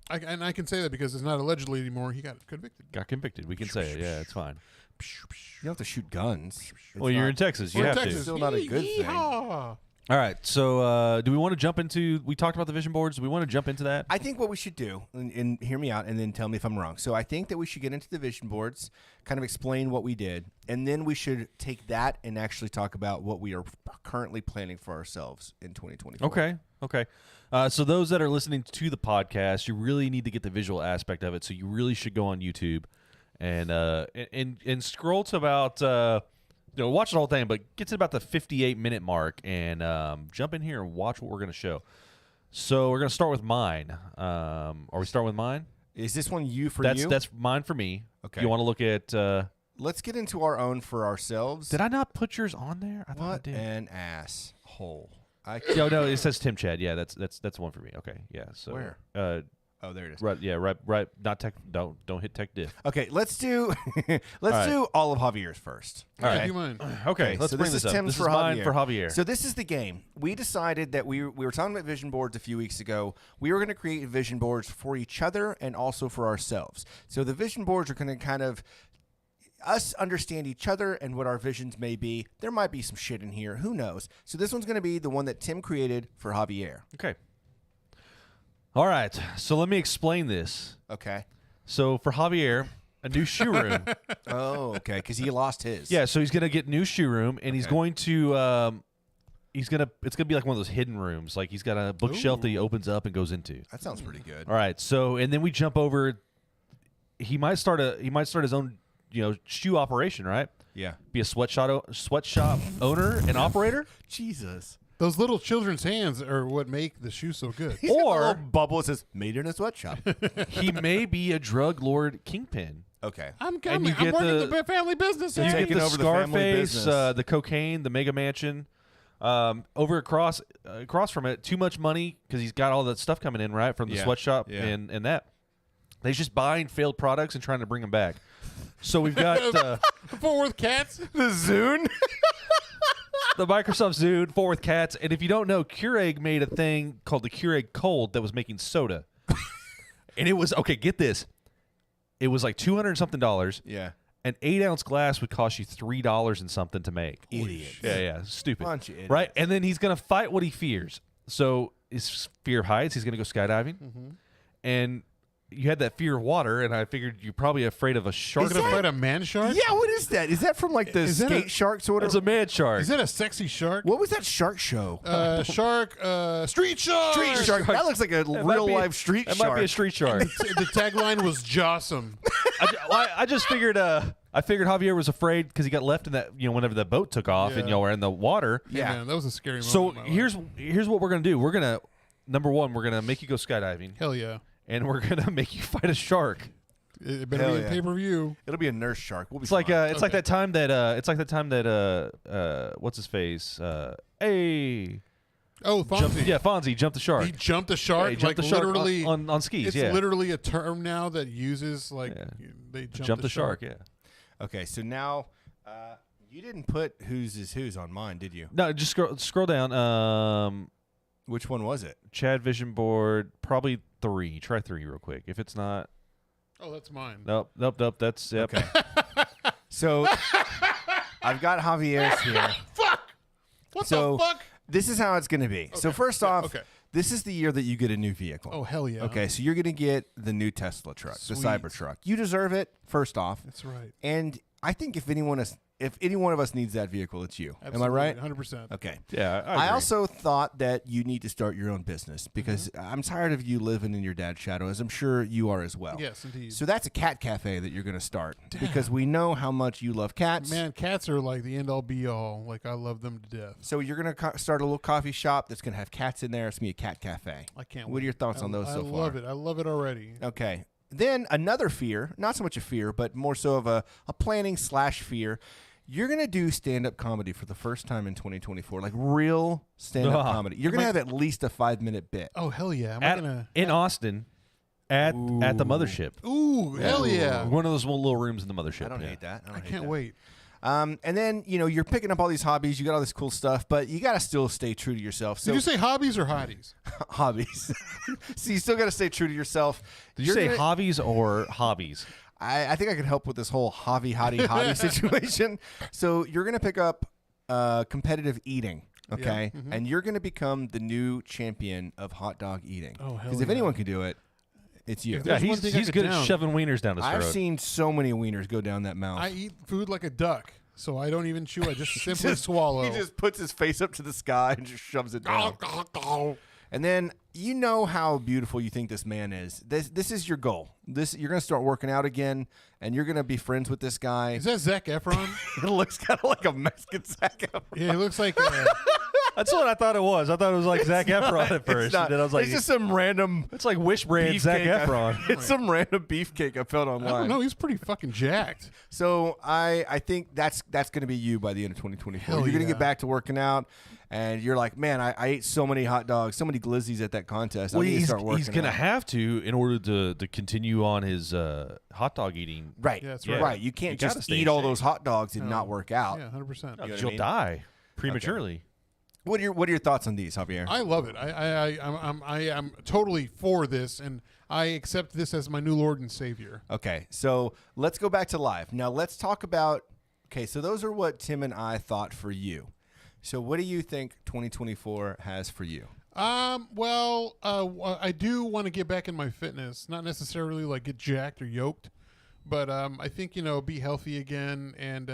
And I can say that because it's not allegedly anymore. He got convicted. Got convicted. We can say it. Yeah, it's fine. You don't have to shoot guns. It's Well, you're not- in Texas. You We're in have Texas. to. Still not a good thing. Yeehaw. All right. So, do we want to jump into? We talked about the vision boards. Do we want to jump into that? I think what we should do, and hear me out, and then tell me if I'm wrong. So I think that we should get into the vision boards, kind of explain what we did, and then we should take that and actually talk about what we are currently planning for ourselves in 2024. Okay. So those that are listening to the podcast, you really need to get the visual aspect of it. So you really should go on YouTube and scroll to about watch the whole thing, but get to about the 58-minute mark and jump in here and watch what we're going to show. So we're going to start with mine. Are we starting with mine? Is this one you for That's you? that's mine for me. Okay. You want to look at? Let's get into our own for ourselves. Did I not put yours on there? I thought I What did. an asshole. No, it says Tim Chad. Yeah, that's one for me. Okay, yeah. So Where? Oh, there it is. Right. Yeah. Right. Not tech. Don't hit tech diff. Okay, let's do right. do all of Javier's first. Yeah, Okay. do mine. Okay. Let's so bring this this is up. Tim's This for is mine Javier. for Javier. So this is the game. We decided that we were talking about vision boards a few weeks ago. We were going to create vision boards for each other and also for ourselves. So the vision boards are going to kind of us understand each other and what our visions may be. There might be some shit in here. Who knows? So this one's going to be the one that Tim created for Javier. Okay. All right. So let me explain this. Okay. So for Javier, a new shoe room. Oh, okay. Because he lost his. Yeah. So he's gonna get new shoe room, and he's going to. It's gonna be like one of those hidden rooms. Like he's got a bookshelf that he opens up and goes into. That sounds pretty good. All right. So and then we jump over. He might start his own shoe operation, right? Yeah. Be a sweatshop owner and operator. Jesus. Those little children's hands are what make the shoe so good. He's got a Or little bubble that says "Made in a sweatshop." he may be a drug lord kingpin. Okay. I'm And you coming. I'm get working the family business. You You're here. get taking the over the family Scarface, business. the cocaine, the mega mansion. Over across from it, too much money because he's got all that stuff coming in right from the Yeah. sweatshop Yeah. and that. He's just buying failed products and trying to bring them back. So we've got Fort Worth Cats. The Zune. the Microsoft Zune, Fort Worth Cats, and if you don't know, Keurig made a thing called the Keurig Cold that was making soda, and it was get this, it was like $200 and something. Yeah. An 8-ounce glass would cost you $3 and something to make. Idiots. Yeah, stupid. Bunch of idiots. Right? And then he's going to fight what he fears. So his fear of heights, he's going to go skydiving. And you had that fear of water, and I figured you're probably afraid of a shark. You're gonna fight a man shark. Yeah. What is that? Is that from like the Is that skate a- shark sort of? It's a mad shark. Is that a sexy shark? What was that shark show? Shark. Street shark. Street shark. That looks like a real life street That shark. might be a street shark. The tagline was Jawsome. I just figured. I figured Javier was afraid because he got left in that. Whenever the boat took off and Yeah. y'all were in the water. Hey, Yeah. man, that was a scary moment. So in my life. here's what we're gonna do. We're gonna number one, we're gonna make you go skydiving, Hell yeah. and we're gonna make you fight a shark. It better Hell be yeah. a pay-per-view. It'll be a nurse shark. We'll be It's like fine. it's like that time that what's his face hey Oh, Fonzie. Fonzie jumped the shark. He jumped a shark. Yeah, he jumped like the shark literally on skis. It's Yeah, literally a term now that uses like Yeah. they jump the shark. Yeah. Okay, so now you didn't put whose is whose on mine, did you? No, just scroll down. Which one was it? Chad Vision Board, probably 3. Try 3 real quick. If it's not, Oh, that's mine. nope. That's yep. Okay. So I've got Javier's here. Fuck. What So the fuck? this is how it's going to be. So first Yeah, off, okay. this is the year that you get a new vehicle. Oh, hell yeah. Okay, so you're going to get the new Tesla truck, the Sweet. Cybertruck. You deserve it, first off. That's right. And I think if any one of us needs that vehicle, it's you. Am I right? 100%. Okay. Yeah, I agree. also thought that you need to start your own business because I'm tired of you living in your dad's shadow, as I'm sure you are as well. Yes, indeed. So that's a cat cafe that you're going to start because we know how much you love cats. Man, cats are like the end-all be-all. Like, I love them to death. So you're going to start a little coffee shop that's going to have cats in there. It's going to be a cat cafe. I can't What wait. are your thoughts on those so far? I love it. I love it already. Okay. Then another fear, not so much a fear, but more so of a planning / fear. You're going to do stand-up comedy for the first time in 2024, like real stand-up comedy. You're going to have at least a 5-minute bit. Oh, hell yeah. Am I gonna... in Austin at the mothership. Ooh, hell yeah. One of those little rooms in the mothership. I don't yeah. hate that. I can't wait. And then, you're picking up all these hobbies. You got all this cool stuff, but you got to still stay true to yourself. So Did you say hobbies or hotties? hobbies. So you still got to stay true to yourself. Did you You're say gonna- hobbies or hobbies? I think I could help with this whole hottie situation. So you're going to pick up competitive eating, okay? Yeah, And you're going to become the new champion of hot dog eating. Oh, hell Because if yeah. anyone can do it, it's you. If Yeah, There's one thing I he's could good at down. shoving wieners down his I've throat. seen so many wieners go down that mouth. I eat food like a duck, so I don't even chew. I just simply swallow. He just puts his face up to the sky and just shoves it down. And then you know how beautiful you think this man is. This is your goal. You're going to start working out again, and you're going to be friends with this guy. Is that Zac Efron? It looks kind of like a Mexican Zac Efron. Yeah, he looks like. That's what I thought it was. I thought it was like Zac Efron at first. It's not. And then I was like, it's just some random it's like Wish brand Zac beefcake. Efron. It's some random beefcake I found I online. don't know. He's pretty fucking jacked. So I think that's going to be you by the end of 2024. Hell You're going to yeah. get back to working out, and you're like, man, I ate so many hot dogs, so many glizzies at that contest. I Well, need to he's start working going to out. have to in order to continue on his hot dog eating. Right. Yeah, that's right. Right. You can't You gotta just stay eat in all shape. those hot dogs and No. not work out. Yeah, 100%. know what I You'll mean? die prematurely. What are your thoughts on these, Javier? I love it. I am totally for this, and I accept this as my new Lord and Savior. Okay, so let's go back to live. Now let's talk about. Okay, so those are what Tim and I thought for you. So what do you think 2024 has for you? Well, I do want to get back in my fitness. Not necessarily like get jacked or yoked, but I think be healthy again and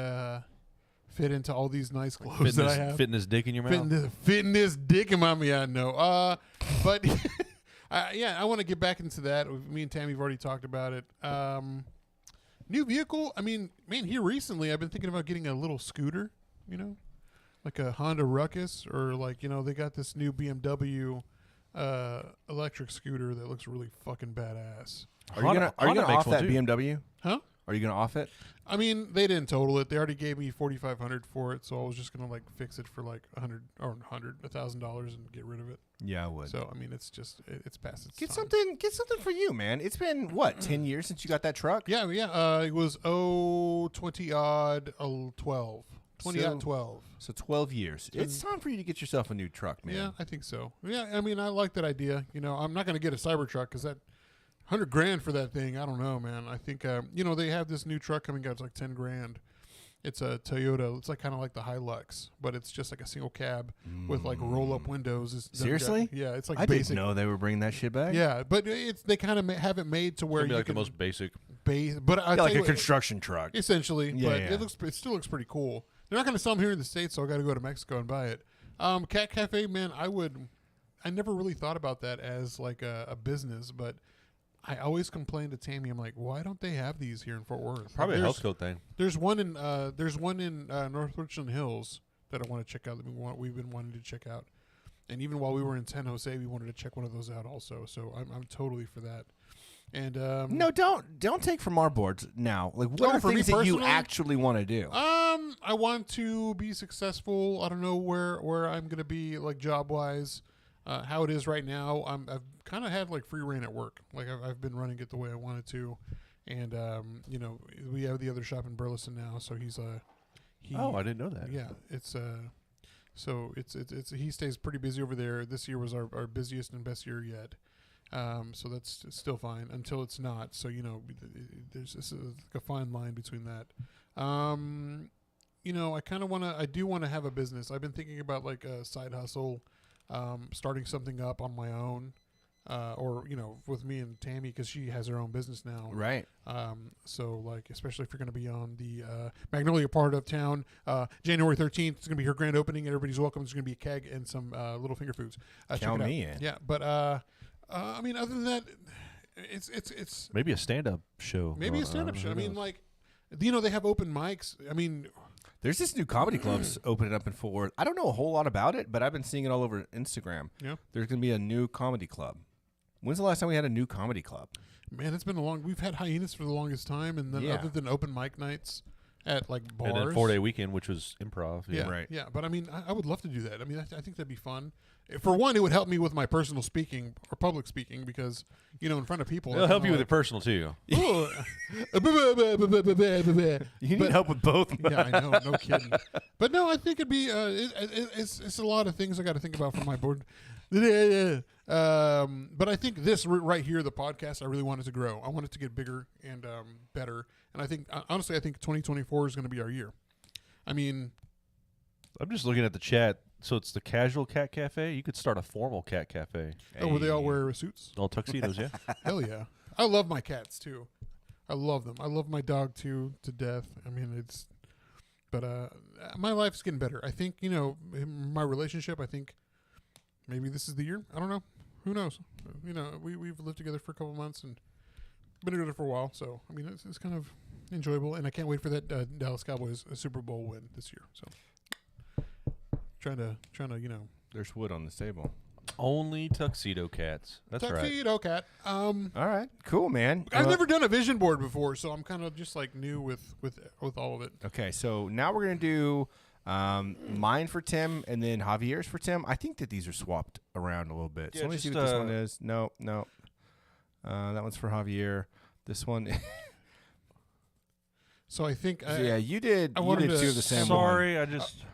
fit into all these nice clothes that I have. Fitness dick in your mouth. Fitness dick in my mouth. Yeah, no. But I want to get back into that. Me and Tammy have already talked about it. New vehicle. I mean, man, here recently I've been thinking about getting a little scooter. Like a Honda Ruckus, or like they got this new BMW electric scooter that looks really fucking badass. Are you gonna off that BMW? Huh? Are you gonna off it? I mean, they didn't total it. They already gave me $4,500 for it, so I was just gonna like fix it for like $1,000 and get rid of it. Yeah, I would. So I mean, it's just it's past its Get time. something for you, man. It's been what 10 years since you got that truck? Yeah. It was 20 odd 12. 20 odd 12. So 12 years. It's time for you to get yourself a new truck, man. Yeah, I think so. Yeah, I mean, I like that idea. I'm not gonna get a Cybertruck because that $100,000 for that thing. I don't know, man. I think they have this new truck coming out. It's like $10,000. It's a Toyota. It's like kind of like the Hilux, but it's just like a single cab with like roll-up windows. Seriously? Yeah, it's like I basic. didn't know they were bringing that shit back. Yeah, but they kind of have it made to where It'd be you like can the most basic. But I like a construction truck. essentially. Yeah, but yeah. it still looks pretty cool. They're not going to sell them here in the States, so I got to go to Mexico and buy it. Cat Cafe, man, I never really thought about that as like a business, but I always complain to Tammy. I'm like, why don't they have these here in Fort Worth? Probably a health code thing. There's one in North Richland Hills that I want to check out. That we've been wanting to check out, and even while we were in San Jose, we wanted to check one of those out also. So I'm totally for that. And no, don't take from our boards now. Like, what are things that you actually want to do? I want to be successful. I don't know where I'm going to be, like, job-wise. How it is right now, I've kind of had, like, free reign at work. Like, I've been running it the way I wanted to. And, we have the other shop in Burleson now, so he's Oh, I didn't know that. Yeah, it's so it's he stays pretty busy over there. This year was our busiest and best year yet. So that's still fine until it's not. So, there's a fine line between that. I do want to have a business. I've been thinking about like a side hustle, starting something up on my own, or, with me and Tammy, because she has her own business now. Right. So like, especially if you're going to be on the Magnolia part of town, January 13th, it's going to be her grand opening. Everybody's welcome. There's going to be a keg and some little finger foods. Count me in. Yeah, but I mean, other than that, it's maybe a stand-up show. Maybe a stand-up show. I mean, like, they have open mics. I mean, there's this new comedy clubs opening up in Fort Worth. I don't know a whole lot about it, but I've been seeing it all over Instagram. Yeah, there's going to be a new comedy club. When's the last time we had a new comedy club? Man, it's been we've had Hyenas for the longest time, and then other than open mic nights at like bars, and then 4-day weekend, which was improv. Yeah, right. Yeah, but I mean, I would love to do that. I mean, I think that'd be fun. For one, it would help me with my personal speaking or public speaking because, in front of people. It'll help you with your personal, too. You need help with both. Yeah, I know. No kidding. But no, I think it'd be, it's a lot of things I got to think about for my board. But I think this right here, the podcast, I really want it to grow. I want it to get bigger and better. And I think, honestly, 2024 is going to be our year. I mean, I'm just looking at the chat. So it's the casual cat cafe. You could start a formal cat cafe. Oh, where they all wear suits? All tuxedos, yeah. Hell yeah. I love my cats, too. I love them. I love my dog, too, to death. I mean, but my life's getting better. I think, my relationship, I think maybe this is the year. I don't know. Who knows? We've lived together for a couple months and been together for a while. So, I mean, it's kind of enjoyable. And I can't wait for that Dallas Cowboys Super Bowl win this year. So. Trying to, There's wood on the table. Only tuxedo cats. That's right. Tuxedo cat. All right, cool, man. I've never done a vision board before, so I'm kind of just like new with all of it. Okay, so now we're gonna do mine for Tim and then Javier's for Tim. I think that these are swapped around a little bit. Yeah, so let me see what this one is. No. That one's for Javier. This one. So I think. You did. You did two of the same. Sorry, one. I just.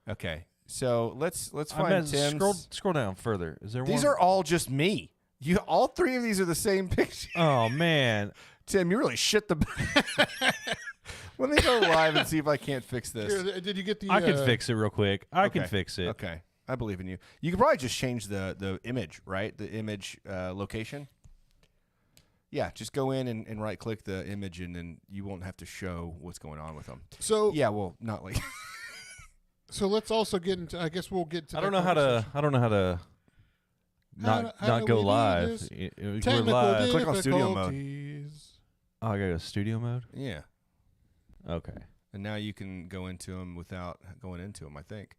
Okay. So let's I find meant Tim's. scroll down further. Is there These one? are all just me. All three of these are the same picture. Oh man, Tim, you really shit the. Let me go live and see if I can't fix this. Here, did you get the? I can fix it real quick. I can Okay. fix it. Okay, I believe in you. You could probably just change the image, right? The image location. Yeah, just go in and right click the image, and then you won't have to show what's going on with them. So Yeah, well, not like. So let's also get into. I guess we'll get to. I don't know how to. Not How do go we do live. this? We're Technical live. Click on studio mode. difficulties. Oh, I got to go studio mode. Yeah, Okay. and now you can go into them without going into them, I think.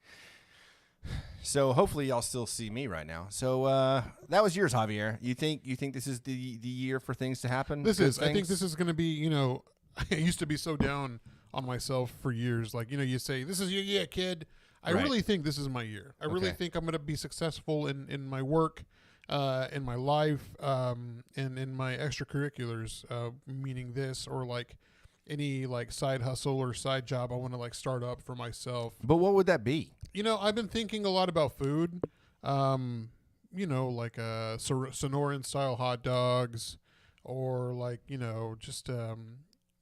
So hopefully y'all still see me right now. So that was yours, Javier. You think this is the year for things to happen? This Good is. I think things? this is going to be. You know, I used to be so down on myself for years. Like, you know, you say, "This is your year, kid." I Right. really think this is my year. I really Okay. think I'm going to be successful in my work, in my life, and in my extracurriculars. Meaning this, or like any like side hustle or side job I want to like start up for myself. But what would that be? You know, I've been thinking a lot about food. You know, like Sonoran style hot dogs, or like, you know, just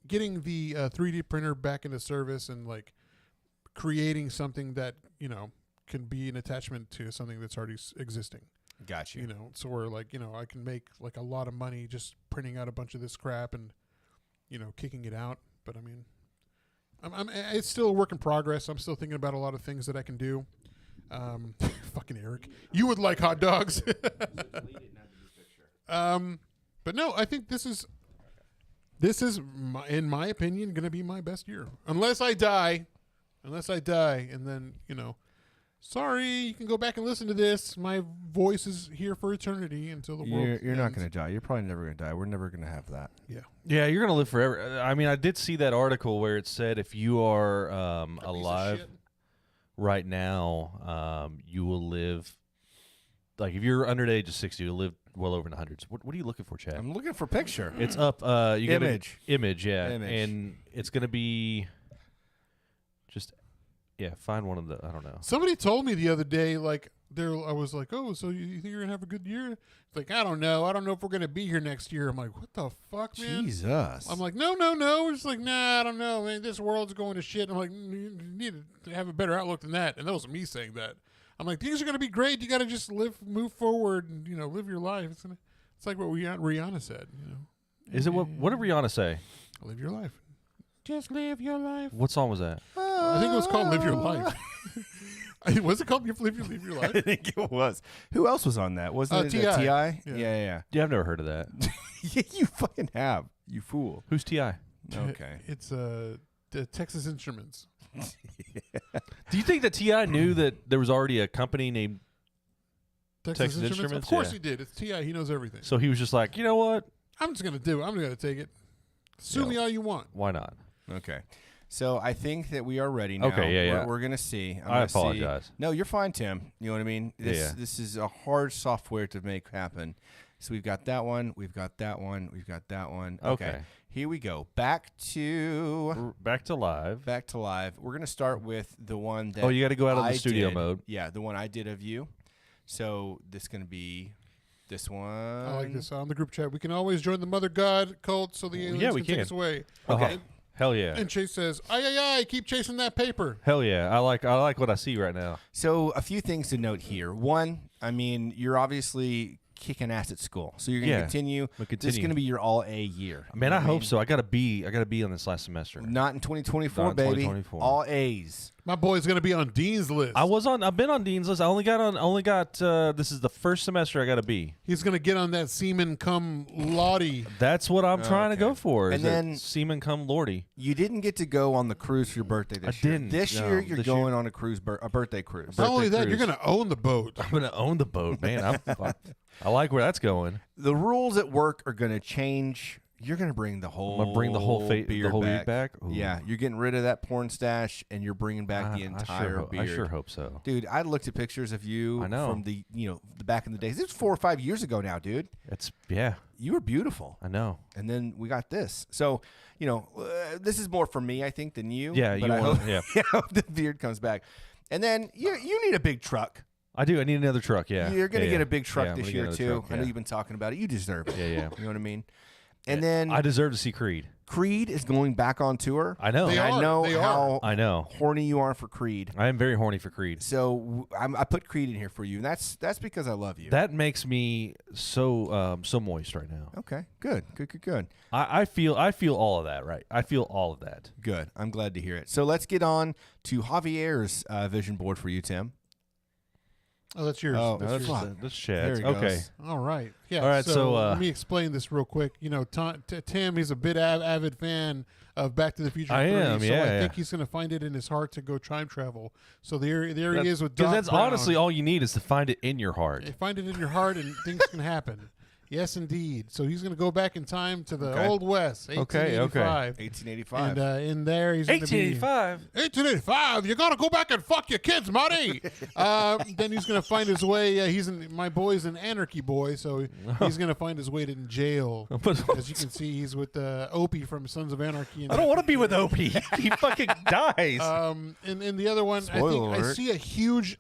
getting the 3D printer back into service and like creating something that, you know, can be an attachment to something that's already existing. Got You know, so where like, you know, I can make like a lot of money just printing out a bunch of this crap and, you know, kicking it out. But I mean, it's still a work in progress. I'm still thinking about a lot of things that I can do. Fucking Eric, you would like hot dogs. But no, I think this is in my opinion, going to be my best year, unless I die, and then, you know, sorry, you can go back and listen to this. My voice is here for eternity until the world. You're not ends. going to die. You're probably never going to die. We're never going to have that. Yeah. Yeah, you're gonna live forever. I mean, I did see that article where it said if you are A piece of alive shit. right now, you will live. Like if you're under the age of 60, you'll live well over in the hundreds. What are you looking for, Chad? I'm looking for picture. It's up. You got Image. Image, yeah, Image. and it's gonna be just find one of the. I don't know. Somebody told me the other day, like, I was like, oh, so you think you're gonna have a good year? It's like, I don't know if we're gonna be here next year. I'm like, what the fuck, man? Jesus. I'm like, no. We're just like, nah, I don't know, man. This world's going to shit. I'm like, you need to have a better outlook than that. And that was me saying that. I'm like, things are gonna be great. You got to just move forward, and, you know, live your life. It's like what Rihanna said. You know, Is it what did Rihanna say? live your life. Just live your life. What song was that? I think it was called "Live Your Life." Was it called "Live Your Life"? I think it was. Who else was on that? Wasn't it T.I. T.I.? Yeah. Yeah. Yeah, I've never heard of that. Yeah, you fucking have. You fool. Who's T.I.? Okay. It's the Texas Instruments. Do you think that T.I. knew that there was already a company named? Texas Of Instruments? course Yeah. he did. It's T.I. He knows everything. So he was just like, you know what? I'm just gonna do it. I'm gonna take it. Sue Yeah. me all you want. Why not? Okay. So I think that we are ready now. Okay, yeah. We're going to see. I'm I gonna see- apologize. No, you're fine, Tim. You know what I mean? This is a hard software to make happen. So we've got that one. We've got that one. We've got that one. Okay. Here we go. Back to Back to live. live. We're going to start with the one that Oh, you got to go out of the I studio did. mode. Yeah, the one I did of you. So this is going to be this one. I like this on the group chat. We can always join the Mother God cult, so the aliens yeah, we can take can. us away. Okay. Hell yeah. And Chase says, "Aye, keep chasing that paper." Hell yeah. I like what I see right now. So a few things to note here. One, I mean, you're obviously kicking ass at school, so you're going to continue. We'll This is continue. going to be your all A year. Man, I hope so. I got to be on this last semester. Not in 2024, Not in baby. 2024. All A's. My boy's gonna be on Dean's list. I've been on Dean's list. I only got this is the first semester I got to be. He's gonna get on that semen cum Lottie. That's what I'm trying to go for. And is that then- semen come lordy. You didn't get to go on the cruise for your birthday this I year. didn't. This No, year, you're this going year- on a cruise, a birthday cruise. Not only that, cruise. you're gonna own the boat. I'm gonna own the boat, man. I like where that's going. The rules at work are going to change. You're going to bring the whole. I'm gonna bring the whole beard the whole beard back. Ooh. Yeah, you're getting rid of that porn stash, and you're bringing back the entire beard. I sure hope so. Dude, I looked at pictures of you I know. from the back in the days. This was 4 or 5 years ago now, dude. Yeah, You were beautiful. I know. And then we got this. So, this is more for me, I think, than you. Yeah, but you I want hope, yeah. I hope the beard comes back. And then you need a big truck. I do. I need another truck. Yeah, You're going to get a big truck I'm this gonna year, get too. another truck, I know you've been talking about it. You deserve it. Yeah. You know what I mean? And then I deserve to see Creed. Creed is going back on tour. I know. They And I are. know They how I know. horny you are for Creed. I am very horny for Creed. So I put Creed in here for you. And that's because I love you. That makes me so moist right now. Okay, good. I feel all of that, right? I feel all of that. Good. I'm glad to hear it. So let's get on to Javier's vision board for you, Tim. Oh, that's yours. Oh, That's yours. That's Chad's. There he Okay. goes. All right. Yeah. All right, so, let me explain this real quick. You know, Tim, he's a bit avid fan of Back to the Future 3. I am, so yeah, I yeah. think he's going to find it in his heart to go time travel. So there he is with Because Doc that's Brown. honestly all you need is to find it in your heart. You find it in your heart and things can happen. Yes, indeed. So he's going to go back in time to the Okay. Old West, Okay, 1885. 1885. And in there, he's going to be 1885. You got to go back and fuck your kids, Marty. Then he's going to find his way. My boy's an anarchy boy, so he's going to find his way to jail. As you can see, he's with Opie from Sons of Anarchy. I don't want to be with Opie. He fucking dies. And the other one, Spoiler I alert. see a huge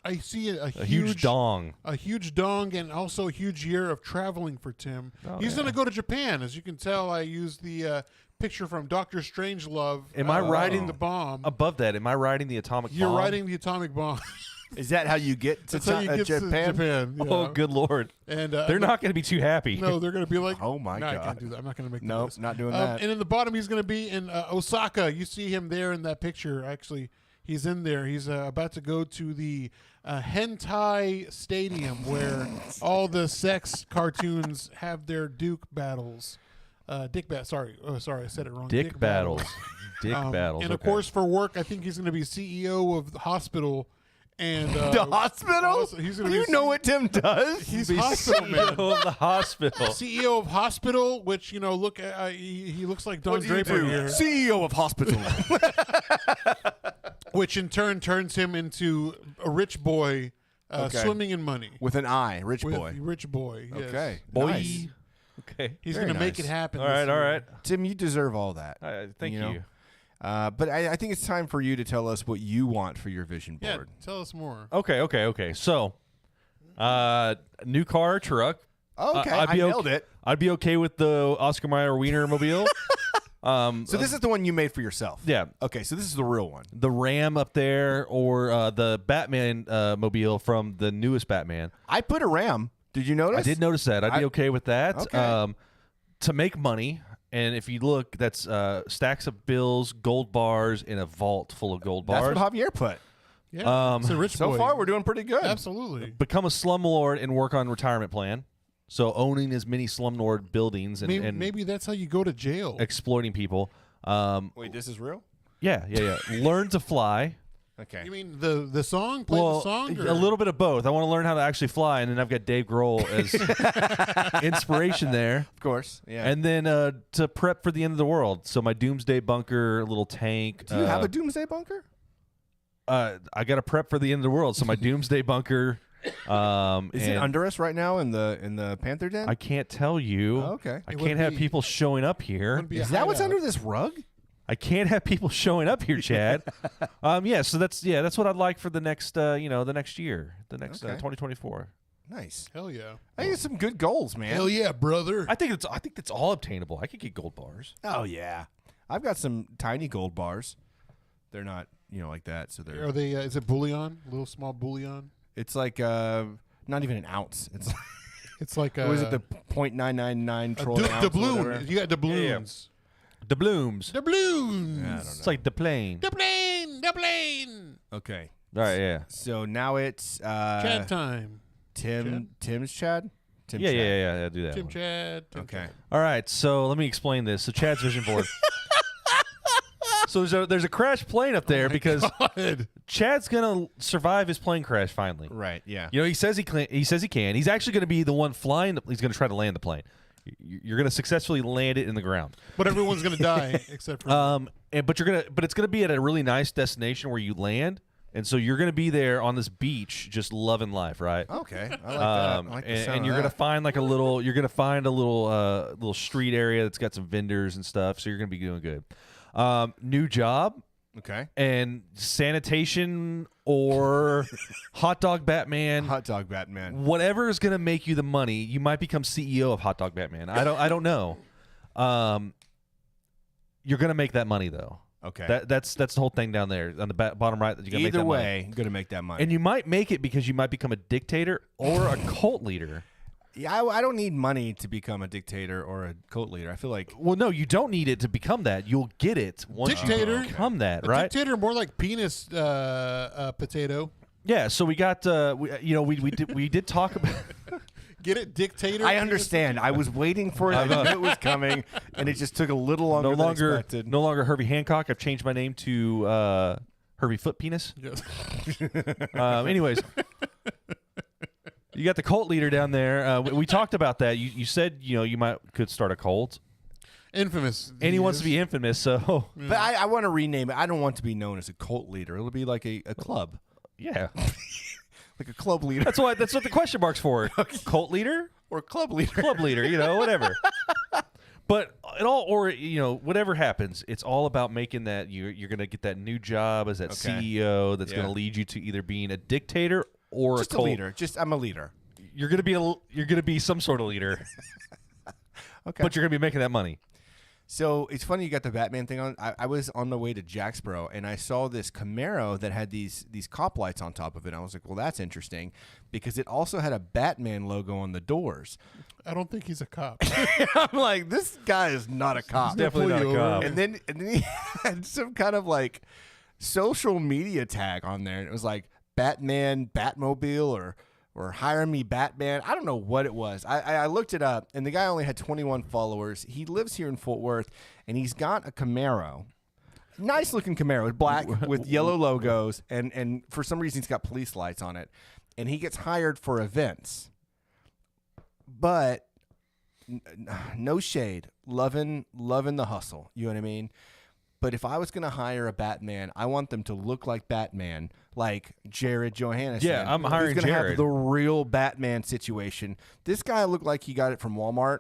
dong. a huge dong, and also a huge year of traveling for Tim. He's going to go to Japan. As you can tell, I used the picture from Doctor Strangelove. Am I riding the bomb? Above that, am I riding the atomic bomb? You're riding the atomic bomb. Is that how you get to That's how you get Japan? to Japan. Oh, yeah. good Lord. And They're not going to be too happy. No, they're going to be like, Oh, my no, I God. can't do that. I'm not going to make the Nope, list. not doing that. And in the bottom, he's going to be in Osaka. You see him there in that picture. Actually, he's in there. He's about to go to the hentai stadium where all the sex cartoons have their Duke battles. Sorry, I said it wrong. Dick battles. Dick battles. And of okay. course, for work, I think he's going to be CEO of the hospital. And The hospital? also, he's Do gonna you be know what Tim does? He's Be hospital man. CEO of the hospital. CEO of hospital, which look, he looks like Don Draper here, CEO of hospital. which in turn turns him into a rich boy, Okay. swimming in money. With an I, rich With boy. rich boy. Yes. Okay. Boy. Nice. Okay. He's Very going to make nice. it happen. All this right. All year. right. Tim, you deserve all that. Thank You you. know? But I think it's time for you to tell us what you want for your vision Yeah, board. tell us more. Okay. So, new car, truck. Okay, I'd I be nailed it. I'd be okay with the Oscar Mayer Wiener mobile. So this is the one you made for yourself. Yeah. Okay, so this is the real one. The Ram up there, or the Batman mobile from the newest Batman. I put a Ram. Did you notice? I did notice that. I'd be okay with that. Okay. To make money, and if you look, that's stacks of bills, gold bars in a vault full of gold That's bars. what Javier put. Yeah, it's a rich So boy. far, we're doing pretty good. Absolutely. Become a slumlord and work on retirement plan. So owning as many slumlord buildings and Maybe that's how you go to jail. exploiting people. Wait, this is real? Yeah. Learn to fly. Okay. You mean the song? Play the song? Or? a little bit of both. I want to learn how to actually fly, and then I've got Dave Grohl as inspiration there. Of course. Yeah. And then to prep for the end of the world. So my doomsday bunker, little tank. Do you have a doomsday bunker? I got to prep for the end of the world. So my doomsday bunker. Is it under us right now in the Panther Den? I can't tell you. Oh, okay. I It can't wouldn't have be- people showing up here. Wouldn't be a Is that what's hideout. under this rug? I can't have people showing up here, Chad. So that's what I'd like for the next the next year, the next 2024. Nice. Hell yeah. I think it's some good goals, man. Hell yeah, brother. I think that's all obtainable. I could get gold bars. Oh yeah. I've got some tiny gold bars. They're not, like that, so they're Are they? Is it bullion? A little small bullion? it's like not even an ounce. It's It's like what is it, the 0.999 trillion ounce or doubloon. whatever? You got doubloons. The blooms. Doubloons. I don't know. It's like the plane. The plane. Okay. All right, yeah. So now it's Chad time. Tim's Chad? Tim Yeah, Chad. yeah. Do that. Tim one. Chad. Tim Okay. Chad. All right, so let me explain this. So Chad's vision board. So there's a crashed plane up there because God. Chad's gonna survive his plane crash finally. Right, yeah. He says he can. He's actually gonna be the one flying. He's gonna try to land the plane. You're gonna successfully land it in the ground. But everyone's gonna die except for But it's gonna be at a really nice destination where you land, and so you're gonna be there on this beach, just loving life, right? Okay. I like that. I like the and sound you're of gonna that. find like a little. You're gonna find a little street area that's got some vendors and stuff. So you're gonna be doing good. New job Okay. and sanitation or Hot Dog Batman. Hot Dog Batman. Whatever is going to make you the money, you might become CEO of Hot Dog Batman. I don't know. You're going to make that money though. Okay. That's the whole thing down there on the bottom right. That you're gonna make that Either money. way, going to make that money. And you might make it because you might become a dictator or a cult leader. Yeah, I don't need money to become a dictator or a cult leader. I feel like Well, no, you don't need it to become that. You'll get it once Dictator? you become that, A right? dictator, more like penis potato. Yeah. So we got, we did talk about. Get it, dictator. I understand. I was waiting for it. I knew it was coming, and it just took a little longer than expected. No longer Herbie Hancock. I've changed my name to Herbie Foot Penis. Yes. Anyways, you got the cult leader down there. We talked about that. You said you could start a cult, Infamous. and he wants to be infamous. So, But I want to rename it. I don't want to be known as a cult leader. It'll be like a club, yeah, like a club leader that's what the question mark's for. Cult leader, or club leader. club leader, whatever. But whatever happens, it's all about making that you're going to get that new job as that Okay. CEO that's going Yeah. to lead you to either being a dictator or Just a cult. leader. I'm a leader. You're going to be some sort of leader, Okay. but you're going to be making that money. So it's funny you got the Batman thing on. I was on the way to Jacksboro, and I saw this Camaro that had these cop lights on top of it. I was like, well, that's interesting, because it also had a Batman logo on the doors. I don't think he's a cop. I'm like, this guy is not a cop. Definitely not a cop. And then he had some kind of like social media tag on there, and it was like Batman, Batmobile, or hire me Batman. I don't know what it was. I looked it up, and the guy only had 21 followers. He lives here in Fort Worth, and he's got a Camaro. Nice looking Camaro, black with yellow logos, and for some reason he's got police lights on it. And he gets hired for events. But no shade, loving the hustle. You know what I mean? But if I was going to hire a Batman, I want them to look like Batman, like Jared Johannesson. Yeah, I'm hiring who's gonna Jared. have the real Batman situation. This guy looked like he got it from Walmart.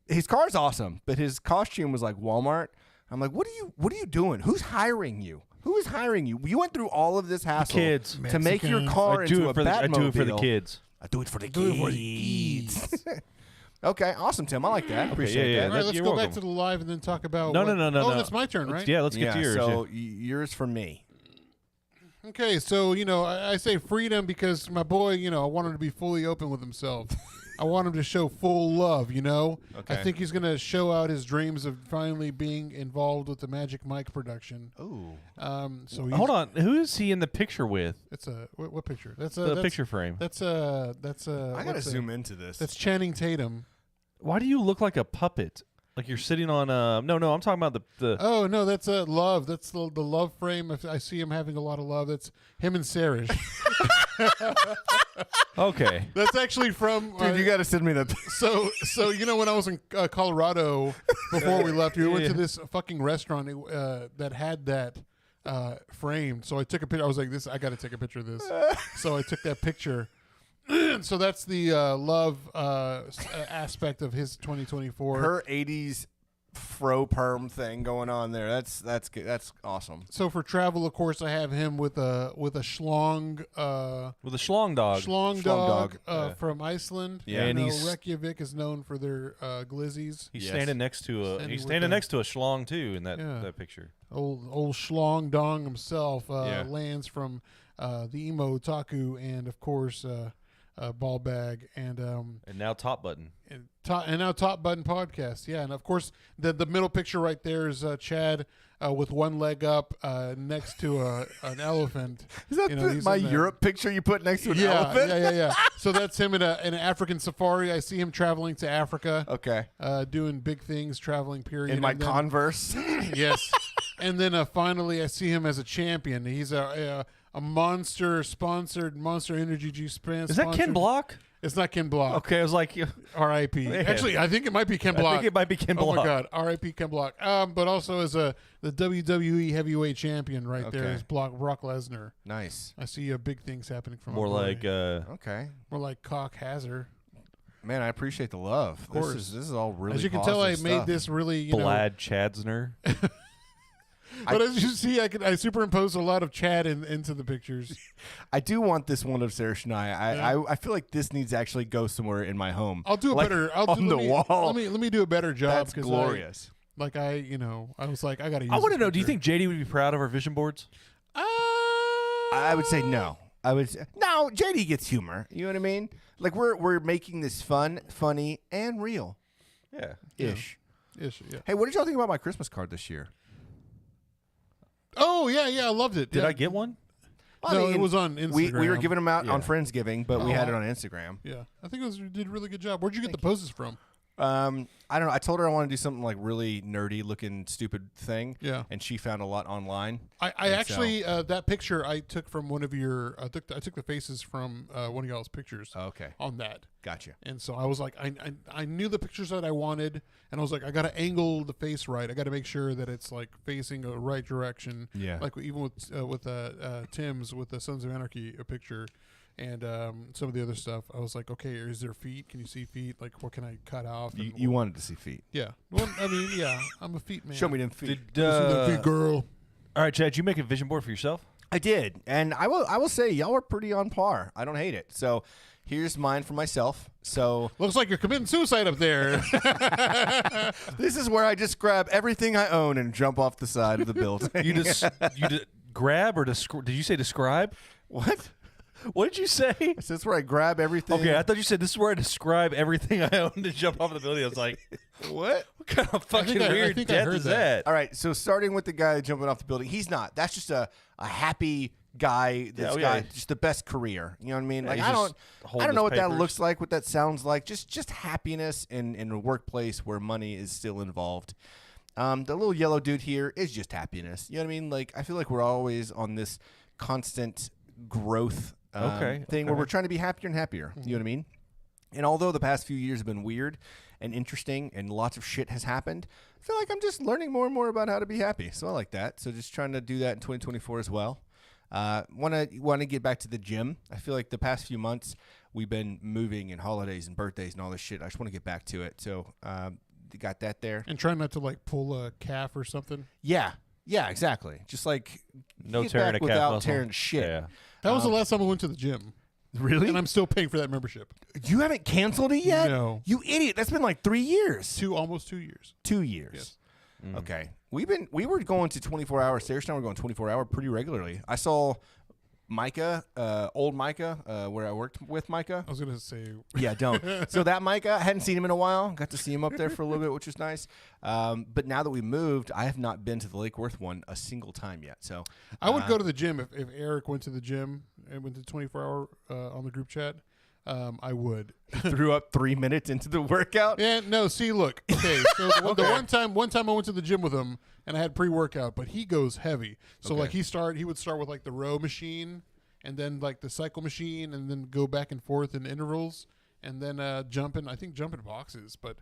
His car's awesome, but his costume was like Walmart. I'm like, what are you doing? Who's hiring you? Who is hiring you? You went through all of this hassle kids. to make your Mexicans. car I do into it a for the, Batmobile. I do it for the kids. I do it for the Do it kids. for the kids. Okay, awesome, Tim. I like that. Appreciate yeah, that. All right, let's you're go welcome. back to the live and then talk about. No, what- no. Oh, that's my turn, right? Let's get to yours. So yeah. yours for me. Okay, so I say freedom because my boy, I want him to be fully open with himself. I want him to show full love. I Okay. think he's gonna show out his dreams of finally being involved with the Magic Mike production. Ooh. So he's, Hold on. Who is he in the picture with? It's a what picture? That's The picture frame. That's I gotta what's zoom into this. That's Channing Tatum. Why do you look like a puppet? Like you're sitting on a. No, I'm talking about the. Oh no, that's love. That's the love frame. If I see him having a lot of love. That's him and Sarish. Okay. That's actually from. Dude, you got to send me that. So when I was in Colorado before we left, we went to this fucking restaurant that had that framed. So I took a picture. I was like, I got to take a picture of this. So I took that picture. So that's the love aspect of his 2024. Her 80s fro perm thing going on there. That's good. That's awesome. So for travel, of course, I have him with a schlong. With a schlong dog. Schlong Schlong dog, dog. from Iceland. Yeah. And You know, he's- Reykjavik is known for their glizzies. He's Yes. standing next to a. Standing He's with standing the- next to a schlong too in that Yeah. that picture. Old Schlong Dong himself Yeah. lands from the emo Taku and of course Ball Bag and And now top button. and now Top Button Podcast. Yeah, and of course the middle picture right there is Chad with one leg up next to an elephant. Is that he's my in there. Europe picture you put next to an Yeah, elephant? yeah. So that's him in an African safari. I see him traveling to Africa, Okay. doing big things, traveling. Period. In my And then- Converse. Yes. And then finally, I see him as a champion. He's a Monster-sponsored Monster Energy juice brand. Is that Ken Block? It's not Ken Block. Okay, I was like, R.I.P. Man. Actually, I think it might be Ken Block. I think it might be Ken Oh Block. my God, R.I.P. Ken Block. But also as the WWE heavyweight champion right there Okay. is Brock Lesnar. Nice. I see big things happening from More my boy. like Okay. more like Cock Hazard. Man, I appreciate the love. Of course. This is all really As you can tell, I positive made stuff. this really Blad Chadsner. But as you see, I superimpose a lot of Chad into the pictures. I do want this one of Sarah Shania. I feel like this needs to actually go somewhere in my home. I'll do a better. on the wall. Let me do a better job. That's glorious. I was like, I got to use I want to this know, do you picture. think JD would be proud of our vision boards? I would say no. No. JD gets humor. You know what I mean? Like we're making this fun, funny, and real. Yeah. Ish. Ish, yeah. Hey, what did y'all think about my Christmas card this year? Oh yeah, I loved it. Did yeah. I get one? No, it was on Instagram. We were giving them out on Yeah. Friendsgiving, but we had it on Instagram. Yeah, I think you did a really good job. Where'd you get the poses from? I don't know. I told her I want to do something like really nerdy looking, stupid thing. Yeah. And she found a lot online. I actually that picture I took from one of your. I took the faces from one of y'all's pictures. Okay. On that. Gotcha. And so I was like, I knew the pictures that I wanted, and I was like, I got to angle the face right. I got to make sure that it's like facing a right direction. Yeah. Like even with Tim's with the Sons of Anarchy picture, and some of the other stuff. I was like, okay, is there feet? Can you see feet? Like, what can I cut off? You wanted to see feet. Yeah. Well, I mean, yeah, I'm a feet man. Show me them feet. Did, Let me see them feet, girl. All right, Chad, you make a vision board for yourself? I did, and I will say y'all are pretty on par. I don't hate it. So here's mine for myself. So Looks like you're committing suicide up there. this is where I just grab everything I own and jump off the side of the building. Grab or did you say describe? What? What did you say? So that's where I grab everything. Okay, I thought you said this is where I describe everything I own to jump off the building. I was like, What? what kind of fucking I weird think I death heard is that. that? All right, so starting with the guy jumping off the building, he's not. That's just a happy guy that's got just the best career. You know what I mean? Yeah, Like he's I just don't holding know his what that papers. looks like, what that sounds like. Just happiness in a workplace where money is still involved. The little yellow dude here is just happiness. You know what I mean? Like I feel like we're always on this constant growth thing where we're trying to be happier and happier. You know what I mean? And although the past few years have been weird and interesting and lots of shit has happened, I feel like I'm just learning more and more about how to be happy. So I like that. So just trying to do that in 2024 as well. Want to get back to the gym. I feel like the past few months we've been moving and holidays and birthdays and all this shit. I just want to get back to it. So got that there. And try not to like pull a calf or something. Yeah, exactly. Just like No get tearing back a calf without muscle. tearing shit. Yeah. That was the last time I went to the gym. Really? And I'm still paying for that membership. You haven't canceled it yet? No. You idiot. That's been like 3 years. Almost 2 years. 2 years. Yes. Okay. We were going to 24 hour. Sarah and I were going 24 hour pretty regularly. I saw Micah, old Micah, where I worked with Micah. I was gonna say, Yeah, don't. So that Micah, I hadn't seen him in a while. Got to see him up there for a little bit, which was nice. But now that we moved, I have not been to the Lake Worth one a single time yet. So I would go to the gym if Eric went to the gym and went to 24 hour on the group chat. I would. threw up 3 minutes into the workout. Yeah, no. See, look. Okay, so the one time I went to the gym with him and I had pre-workout, but he goes heavy. So like he would start with like the row machine and then like the cycle machine and then go back and forth in intervals and then jumping boxes. But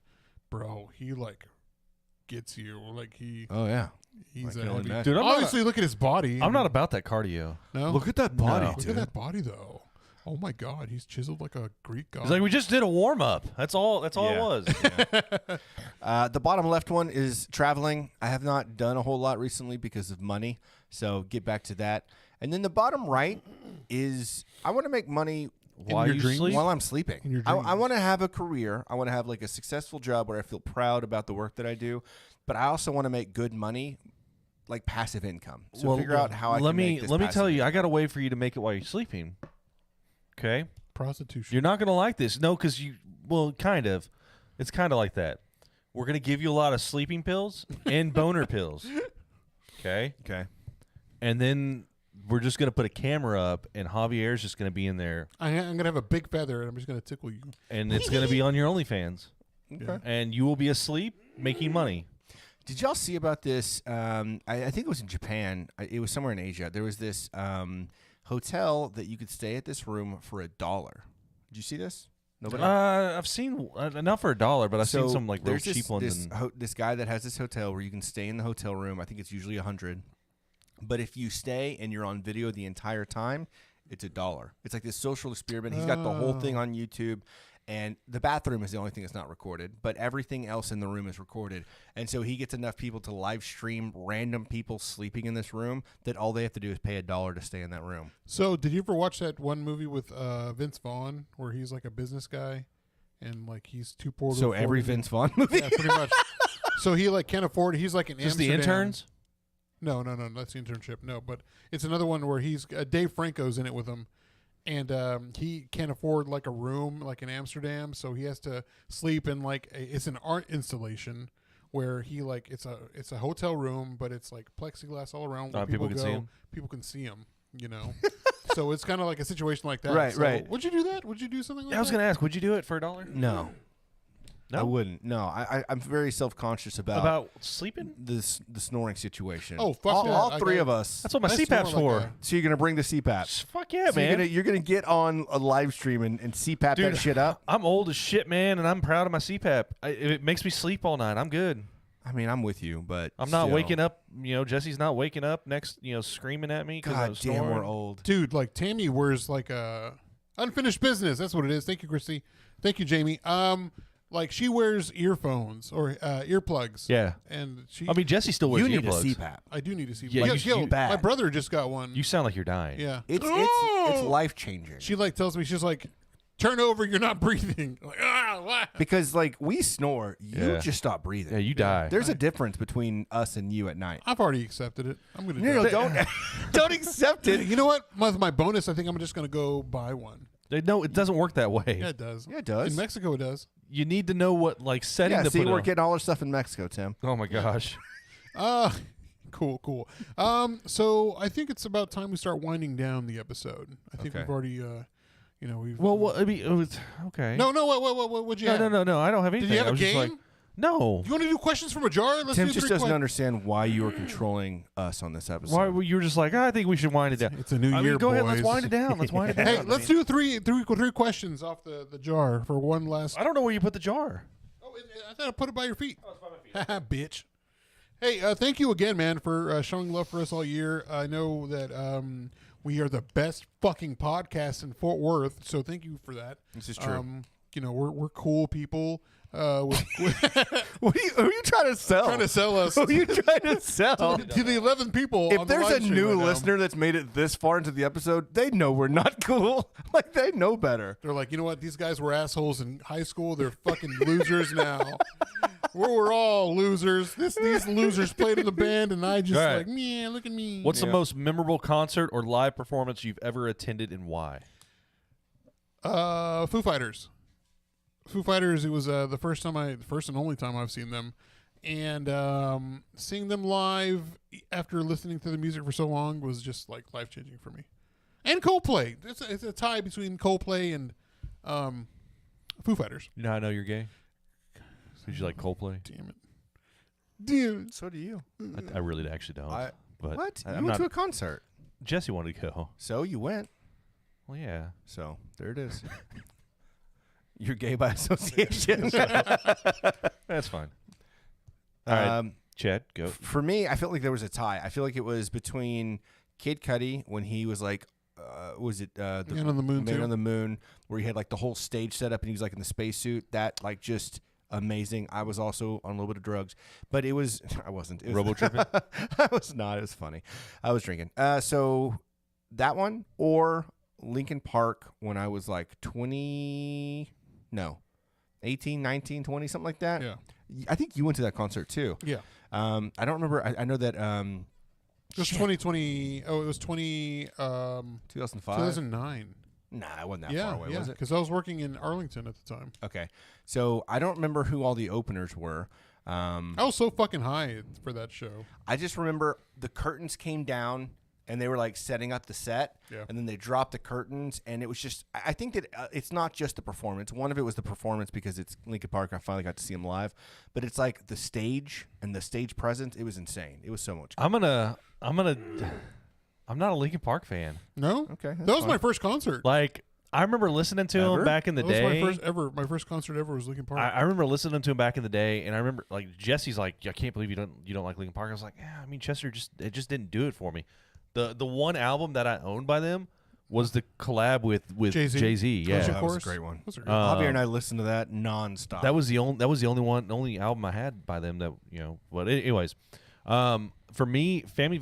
bro, he like gets you like he. Oh yeah. He's I a can only heavy. imagine. Dude, Obviously, look at his body. I'm not about that cardio. No, Look at that body, No. Look dude. at that body though. Oh my God, he's chiseled like a Greek god. It's like we just did a warm up. That's all it was. The bottom left one is traveling. I have not done a whole lot recently because of money, so get back to that. And then the bottom right is I want to make money While your you dreams? sleep. while I'm sleeping. In your I dreams. want to have a career. I want to have like a successful job where I feel proud about the work that I do, but I also want to make good money, like passive income. So figure out how I let can me make this let me passive tell you, income. I got a way for you to make it while you're sleeping. Okay, prostitution. you're not gonna like this. No, because kind of. It's kind of like that. We're gonna give you a lot of sleeping pills and boner pills. Okay, Okay. and then we're just gonna put a camera up, and Javier's just gonna be in there, I'm gonna have a big feather and I'm just gonna tickle you. and it's gonna be on your OnlyFans, Okay. and you will be asleep making money. Did y'all see about this? I think it was in Japan. It was somewhere in Asia. There was this hotel that you could stay at this room for $1. Did you see this? Nobody. I've seen not for $1, but I've seen some like real there's cheap ones. This guy that has this hotel where you can stay in the hotel room. I think it's usually $100, but if you stay and you're on video the entire time, it's $1. It's like this social experiment. He's got the whole thing on YouTube, and the bathroom is the only thing that's not recorded, but everything else in the room is recorded. And so he gets enough people to live stream random people sleeping in this room that all they have to do is pay $1 to stay in that room. So, did you ever watch that one movie with Vince Vaughn where he's like a business guy and like he's too poor to So afford every to- Vince Vaughn movie? Yeah, pretty much. So he like can't afford. He's like an Is this the Amsterdam. interns? No, that's the internship. No, but it's another one where he's Dave Franco's in it with him, and he can't afford like a room like in Amsterdam, so he has to sleep in like it's an art installation where he like it's a hotel room, but it's like plexiglass all around. Where People can see him. People can see him. You know, so it's kind of like a situation like that. Right, So right. Would you do that? Would you do something like I was that? gonna ask, would you do it for $1? No. No? I wouldn't. No, I'm very self-conscious About sleeping? the snoring situation. Oh, fuck all, that. all I three got- of us. That's what my I CPAP's snore like for. So you're gonna bring the CPAP. Fuck yeah, So man. You're gonna get on a live stream and CPAP Dude, that shit up. I'm old as shit, man, and I'm proud of my CPAP. If it makes me sleep all night, I'm good. I mean, I'm with you, but I'm not still. waking up. Jesse's not waking up next, screaming at me because I God was damn, snoring. we're old. Dude, like Tammy wears like a unfinished business. That's what it is. Thank you, Christy. Thank you, Jamie. Like she wears earphones or earplugs. Yeah. And she. I mean, Jesse still wears You need earplugs. a CPAP. I do need to see. Yeah, you- my bad. brother just got one. You sound like you're dying. Yeah. It's life changing. She like tells me she's like, turn over. You're not breathing. I'm like what? Because like we snore, you Yeah. just stop breathing. Yeah, you die. There's a difference between us and you at night. I've already accepted it. I'm gonna. No, do it. don't accept it. You know what? With my bonus, I think I'm just gonna go buy one. No, it doesn't work that way. Yeah, it does. Yeah, it does. In Mexico, it does. You need to know what setting Yeah, to see, put we're on. getting all our stuff in Mexico, Tim. Oh my gosh. Cool. So I think it's about time we start winding down the episode. I think Okay. we've already, we've. Well, I mean, it was okay. No. What'd you have? No. I don't have anything. Did you have I a was just game? like, no. You want to do questions from a jar? Let's Tim do just three doesn't que- understand why you are controlling us on this episode. Why you were just like, I think we should wind it down. It's a new I year, mean, go ahead. Let's boys. wind it down. Let's wind it down. Hey, I let's mean, do three questions off the jar for one last. I don't know where you put the jar. Oh, I thought I put it by your feet. Oh, it's by my feet. Bitch. Hey, thank you again, man, for showing love for us all year. I know that we are the best fucking podcast in Fort Worth, so thank you for that. This is true. We're cool people. What are you trying to sell? Trying to sell us What are you trying to sell? to the 11 people. If on the there's live a stream new right now. listener that's made it this far into the episode, they know we're not cool. Like, they know better. They're like, you know what? These guys were assholes in high school. They're fucking losers now. We're all losers. These losers played in the band, and I just All right. like, man, look at me. What's the most memorable concert or live performance you've ever attended, and why? Foo Fighters. Foo Fighters. It was the first and only time I've seen them, and seeing them live after listening to the music for so long was just like life changing for me. And Coldplay. It's a tie between Coldplay and Foo Fighters. You know how I know you're gay? Did you like Coldplay? Damn it. Dude. So do you. I really actually don't. But What? You I'm went not. to a concert. Jesse wanted to go. So you went. Well, yeah. So there it is. You're gay by association. That's fine. All right, Chad, go. For me, I felt like there was a tie. I feel like it was between Kid Cudi when he was like, was it the Man on the Moon, Man too. on the Moon, where he had like the whole stage set up and he was like in the spacesuit. That like just amazing. I was also on a little bit of drugs, but it was I wasn't. It was, Robo-tripping? I was not. It was funny. I was drinking. So that one or Lincoln Park when I was like 18, 19, 20, something like that. Yeah. I think you went to that concert too. Yeah. I don't remember. I know that It was 2020. Oh, it was 2005. 2009. Nah, it wasn't that far away, was it? Because I was working in Arlington at the time. Okay. So I don't remember who all the openers were. I was so fucking high for that show. I just remember the curtains came down and they were like setting up the set. Yeah. And then they dropped the curtains and it was just, I think that it's not just the performance. One of it was the performance because it's Linkin Park. I finally got to see them live. But it's like the stage and the stage presence. It was insane. It was so much. I'm not a Linkin Park fan. No? Okay. That was my first concert. Like, I remember listening to Ever? him back in the That was day. my first concert ever was Linkin Park. I remember listening to him back in the day, and I remember like Jesse's like, I can't believe you don't like Linkin Park. I was like, yeah, I mean Chester just didn't do it for me. The one album that I owned by them was the collab with Jay-Z. Jay-Z. Yeah, Ocean that was a Course? great one. Those are great. Javier and I listened to that nonstop. that was the only album I had by them that But anyways, for me, Family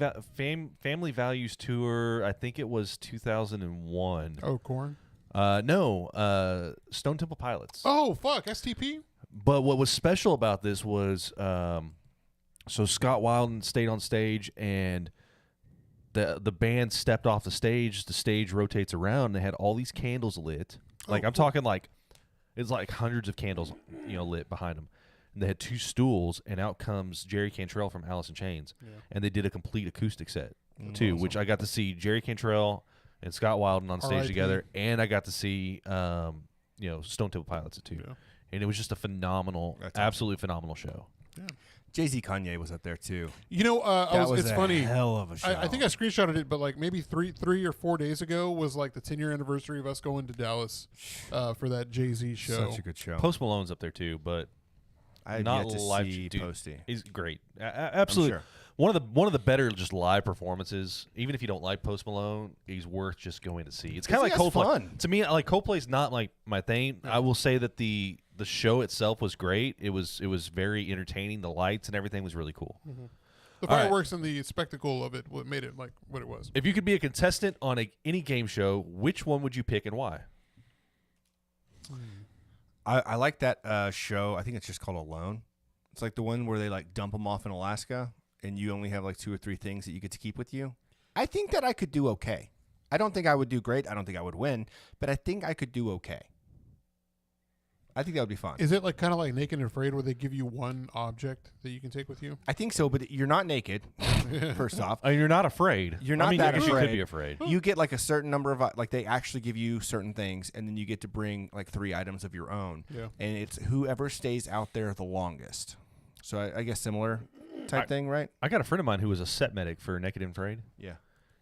Values Tour. I think it was 2001. Oh, Korn. No, Stone Temple Pilots. Oh, fuck, STP. But what was special about this was, so Scott Weiland stayed on stage and the band stepped off the stage. The stage rotates around. And they had all these candles lit. Like I'm talking like it's like hundreds of candles, lit behind them. And they had 2 stools, and out comes Jerry Cantrell from Alice in Chains, and they did a complete acoustic set too, awesome. which I got to see Jerry Cantrell and Scott Weiland on stage R.I.P. together, and I got to see Stone Temple Pilots too. Yeah. And it was just a phenomenal, absolutely phenomenal show. Yeah. Jay-Z Kanye was up there too. It's funny. Hell of a show. I think I screenshotted it, but like maybe three or 4 days ago was like the 10-year anniversary of us going to Dallas for that Jay-Z show. Such a good show. Post Malone's up there too, but I had not yet to live. see Dude, Posty. he's great. Absolutely. Sure. One of the better just live performances. Even if you don't like Post Malone, he's worth just going to see. It's kind of like Coldplay. Fun. To me, like Coldplay's not like my thing. I will say that the show itself was great. It was very entertaining. The lights and everything was really cool. Mm-hmm. The All right. fireworks and the spectacle of it what made it like what it was. If you could be a contestant on any game show, which one would you pick and why? I like that show. I think it's just called Alone. It's like the one where they like dump them off in Alaska, and you only have like 2 or 3 things that you get to keep with you. I think that I could do okay. I don't think I would do great. I don't think I would win, but I think I could do okay. I think that would be fun. Is it like kind of like Naked and Afraid where they give you one object that you can take with you? I think so, but you're not naked. First off, You're not afraid. You're not I that guess afraid. You could be afraid. you get like a certain number of like they actually give you certain things, and then you get to bring like 3 items of your own. Yeah. And it's whoever stays out there the longest. So I guess similar type thing, right? I got a friend of mine who was a set medic for Naked and Afraid, Yeah.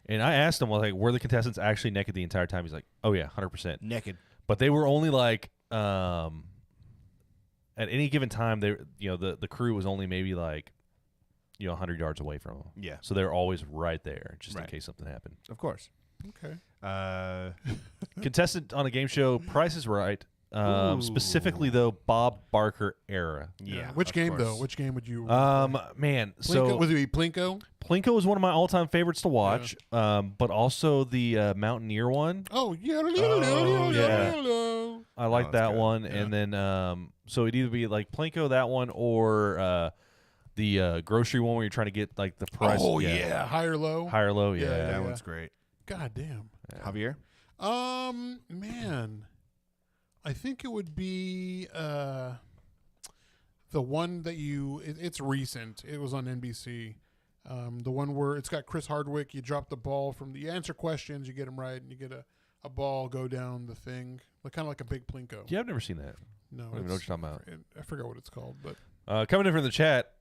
and I asked him, well, like, were the contestants actually naked the entire time? He's like, oh yeah, 100%. Naked. But they were only like, at any given time, they, the crew was only maybe like, 100 yards away from them. Yeah. So they're always right there, just in Right. case something happened. Of course. Okay. Contestant on a game show, Price is Right. Specifically though, Bob Barker era. Yeah. Which of game course. though? Which game would you? Man, Plinko? so Would it be Plinko? Plinko is one of my all-time favorites to watch. But also the Mountaineer one. Oh yeah. yeah. I like that's that good. one, Yeah. and then so it'd either be like Plinko, that one, or the grocery one where you're trying to get like the price. Oh yeah. High or low? High or low, yeah. Yeah, That one's great. God damn. Javier? Man, I think it would be the one that it's recent. It was on NBC. The one where it's got Chris Hardwick. You drop the ball you answer questions, you get them right, and you get a ball go down the thing, kind of like a big Plinko. Yeah, I've never seen that. No, I don't even know what you're talking about. I forgot what it's called, but Coming in from the chat,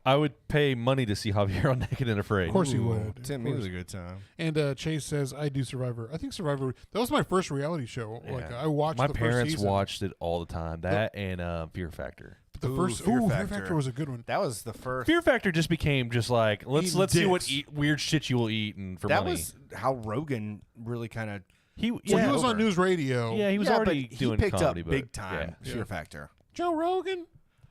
I would pay money to see Javier on Naked and Afraid. of course you would. Tim, Of it was course. a good time. And Chase says, I do Survivor. I think Survivor, that was my first reality show. Yeah. Like I watched My the first parents season. watched it all the time. That and Fear Factor. But the Ooh, first Fear Fear Factor. Factor was a good one. That was the first. Fear Factor just became just like let's Eating see what dicks. weird shit you will eat and for that money. was how Rogan really kind of. He Well, he was on over. news radio. Yeah, he was already but doing he picked comedy, up but big time yeah. Fear Factor. Joe Rogan.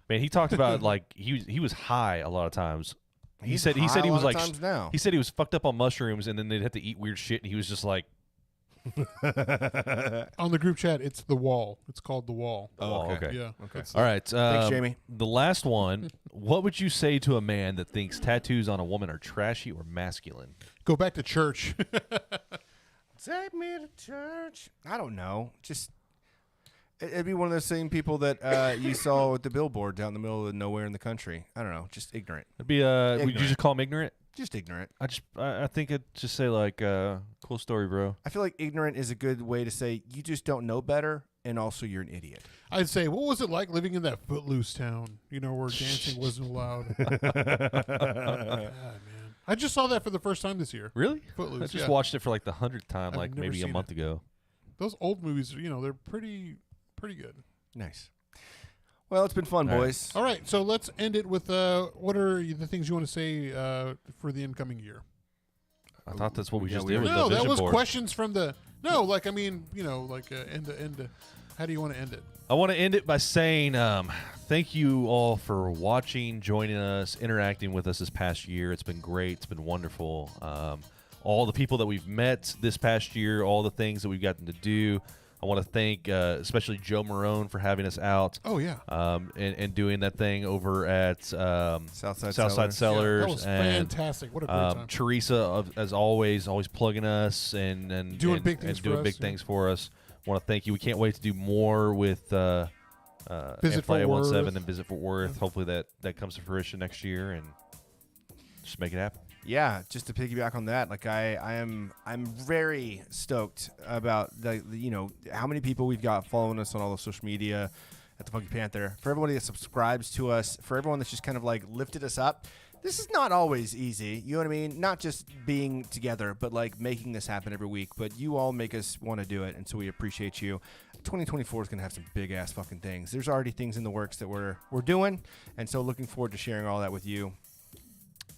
Man, he talked about like he was high a lot of times. He He's said he high a was lot of like times now. he said he was fucked up on mushrooms and then they'd have to eat weird shit and he was just like On the group chat, it's The Wall. It's called The Wall. oh, okay. Yeah. Okay. That's- All right. Thanks, Jamie. The last one. What would you say to a man that thinks tattoos on a woman are trashy or masculine? Go back to church. Take me to church. I don't know. Just it'd be one of those same people that you saw at the billboard down in the middle of nowhere in the country. I don't know. Just ignorant. It'd be would you Ignorant. just call him ignorant? Just ignorant. I think I'd just say like cool story, bro. I feel like ignorant is a good way to say you just don't know better, and also you're an idiot. I'd say, what was it like living in that footloose town? Where dancing wasn't allowed. God, man. I just saw that for the first time this year. Really? Footloose. I just yeah. watched it for like the 100th time, I've like never maybe a seen month it. ago. Those old movies, they're pretty good. Nice. Well, it's been fun, All right. boys. All right, so let's end it with what are the things you want to say for the incoming year? I thought that's what we just we did with No, the that vision was board. questions from the. No, like I mean, end. How do you want to end it? I want to end it by saying thank you all for watching, joining us, interacting with us this past year. It's been great. It's been wonderful. All the people that we've met this past year, all the things that we've gotten to do. I want to thank especially Joe Marone for having us out. Oh yeah. And doing that thing over at Southside Cellars. Yeah, that was and fantastic. What a great time. Teresa, as always plugging us and Doing and, big things and doing for big us, things for us. Want to thank you. We can't wait to do more with Visit Amplify Fort 817 Worth. and Visit Fort Worth. Hopefully that comes to fruition next year and just make it happen. Yeah, just to piggyback on that, like I'm very stoked about the how many people we've got following us on all the social media at the Funky Panther. For everybody that subscribes to us, for everyone that's just kind of like lifted us up. This is not always easy, you know what I mean? Not just being together, but like making this happen every week. But you all make us want to do it, and so we appreciate you. 2024 is going to have some big ass fucking things. There's already things in the works that we're doing, and so looking forward to sharing all that with you.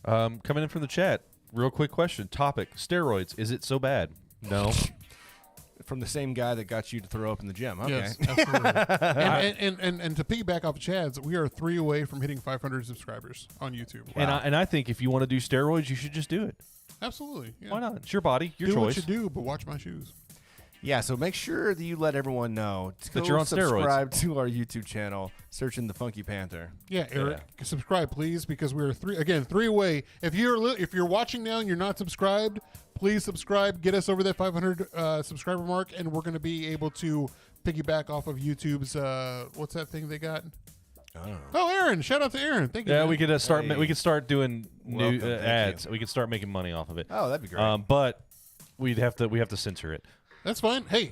Coming in from the chat, real quick question. Topic, steroids. Is it so bad? No. From the same guy that got you to throw up in the gym. Okay. Yes, absolutely. and to piggyback off Chad's, we are 3 away from hitting 500 subscribers on YouTube. And I think if you want to do steroids, you should just do it. Absolutely. Yeah. Why not? It's your body, your do choice. what you do, but watch my shoes. Yeah, so make sure that you let everyone know to That go you're on steroids. subscribe to our YouTube channel, searching the Funky Panther. Yeah, Eric, subscribe please, because we're 3 away. If you're watching now and you're not subscribed, please subscribe. Get us over that 500 subscriber mark, and we're going to be able to piggyback off of YouTube's. What's that thing they got? Oh, Aaron! Shout out to Aaron. Thank you. Yeah, man. we could start. Hey. We could start doing new Welcome, thank ads. you. We could start making money off of it. Oh, that'd be great. But we have to censor it. That's fine. Hey,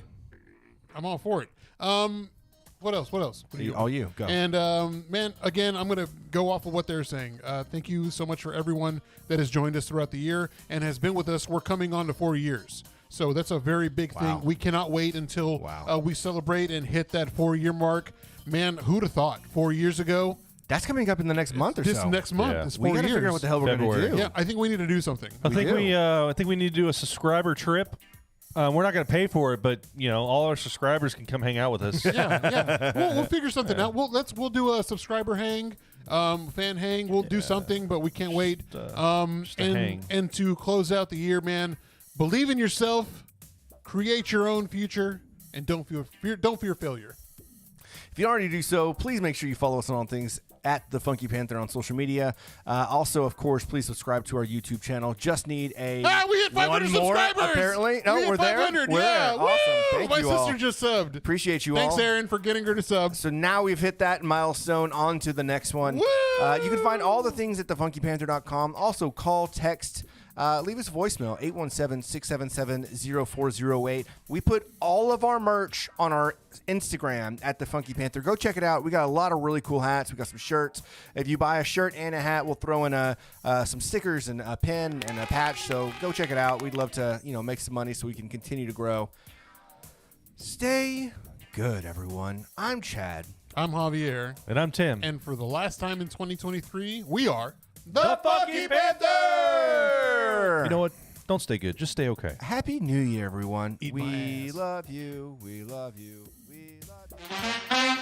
I'm all for it. What else? What do you? All you go. And man, again, I'm going to go off of what they're saying. Thank you so much for everyone that has joined us throughout the year and has been with us. We're coming on to 4 years. So that's a very big thing. We cannot wait until we celebrate and hit that 4-year mark. Man, who'd have thought 4 years ago? That's coming up in the next month or This so. next month. Yeah. It's 4 We years. got to figure out what the hell we're going February. to do. Yeah, I think we need to do something. I think do. we need to do a subscriber trip. We're not going to pay for it, but all our subscribers can come hang out with us. Yeah. We'll figure something out. We'll do a subscriber hang, fan hang. We'll do something, but we can't wait. Just a hang. And to close out the year, man, believe in yourself, create your own future, and don't fear failure. If you already do so, please make sure you follow us on all things at the Funky Panther on social media. Also, of course, please subscribe to our YouTube channel. Just need a we hit 500 one more, subscribers. apparently. No, We hit we're there. 500, We're yeah. there. Awesome. Woo! Thank My you sister all. just subbed. Appreciate you Thanks, all. Aaron, for getting her to sub. So now we've hit that milestone. On to the next one. Woo! You can find all the things at thefunkypanther.com. Also, call, text, leave us a voicemail, 817-677-0408. We put all of our merch on our Instagram at The Funky Panther. Go check it out. We got a lot of really cool hats. We got some shirts. If you buy a shirt and a hat, we'll throw in some stickers and a pin and a patch. So go check it out. We'd love to, make some money so we can continue to grow. Stay good, everyone. I'm Chad. I'm Javier. And I'm Tim. And for the last time in 2023, we are The Funky Panther! You know what? Don't stay good. Just stay okay. Happy New Year, everyone. Eat my We ass. love you. We love you. We love you.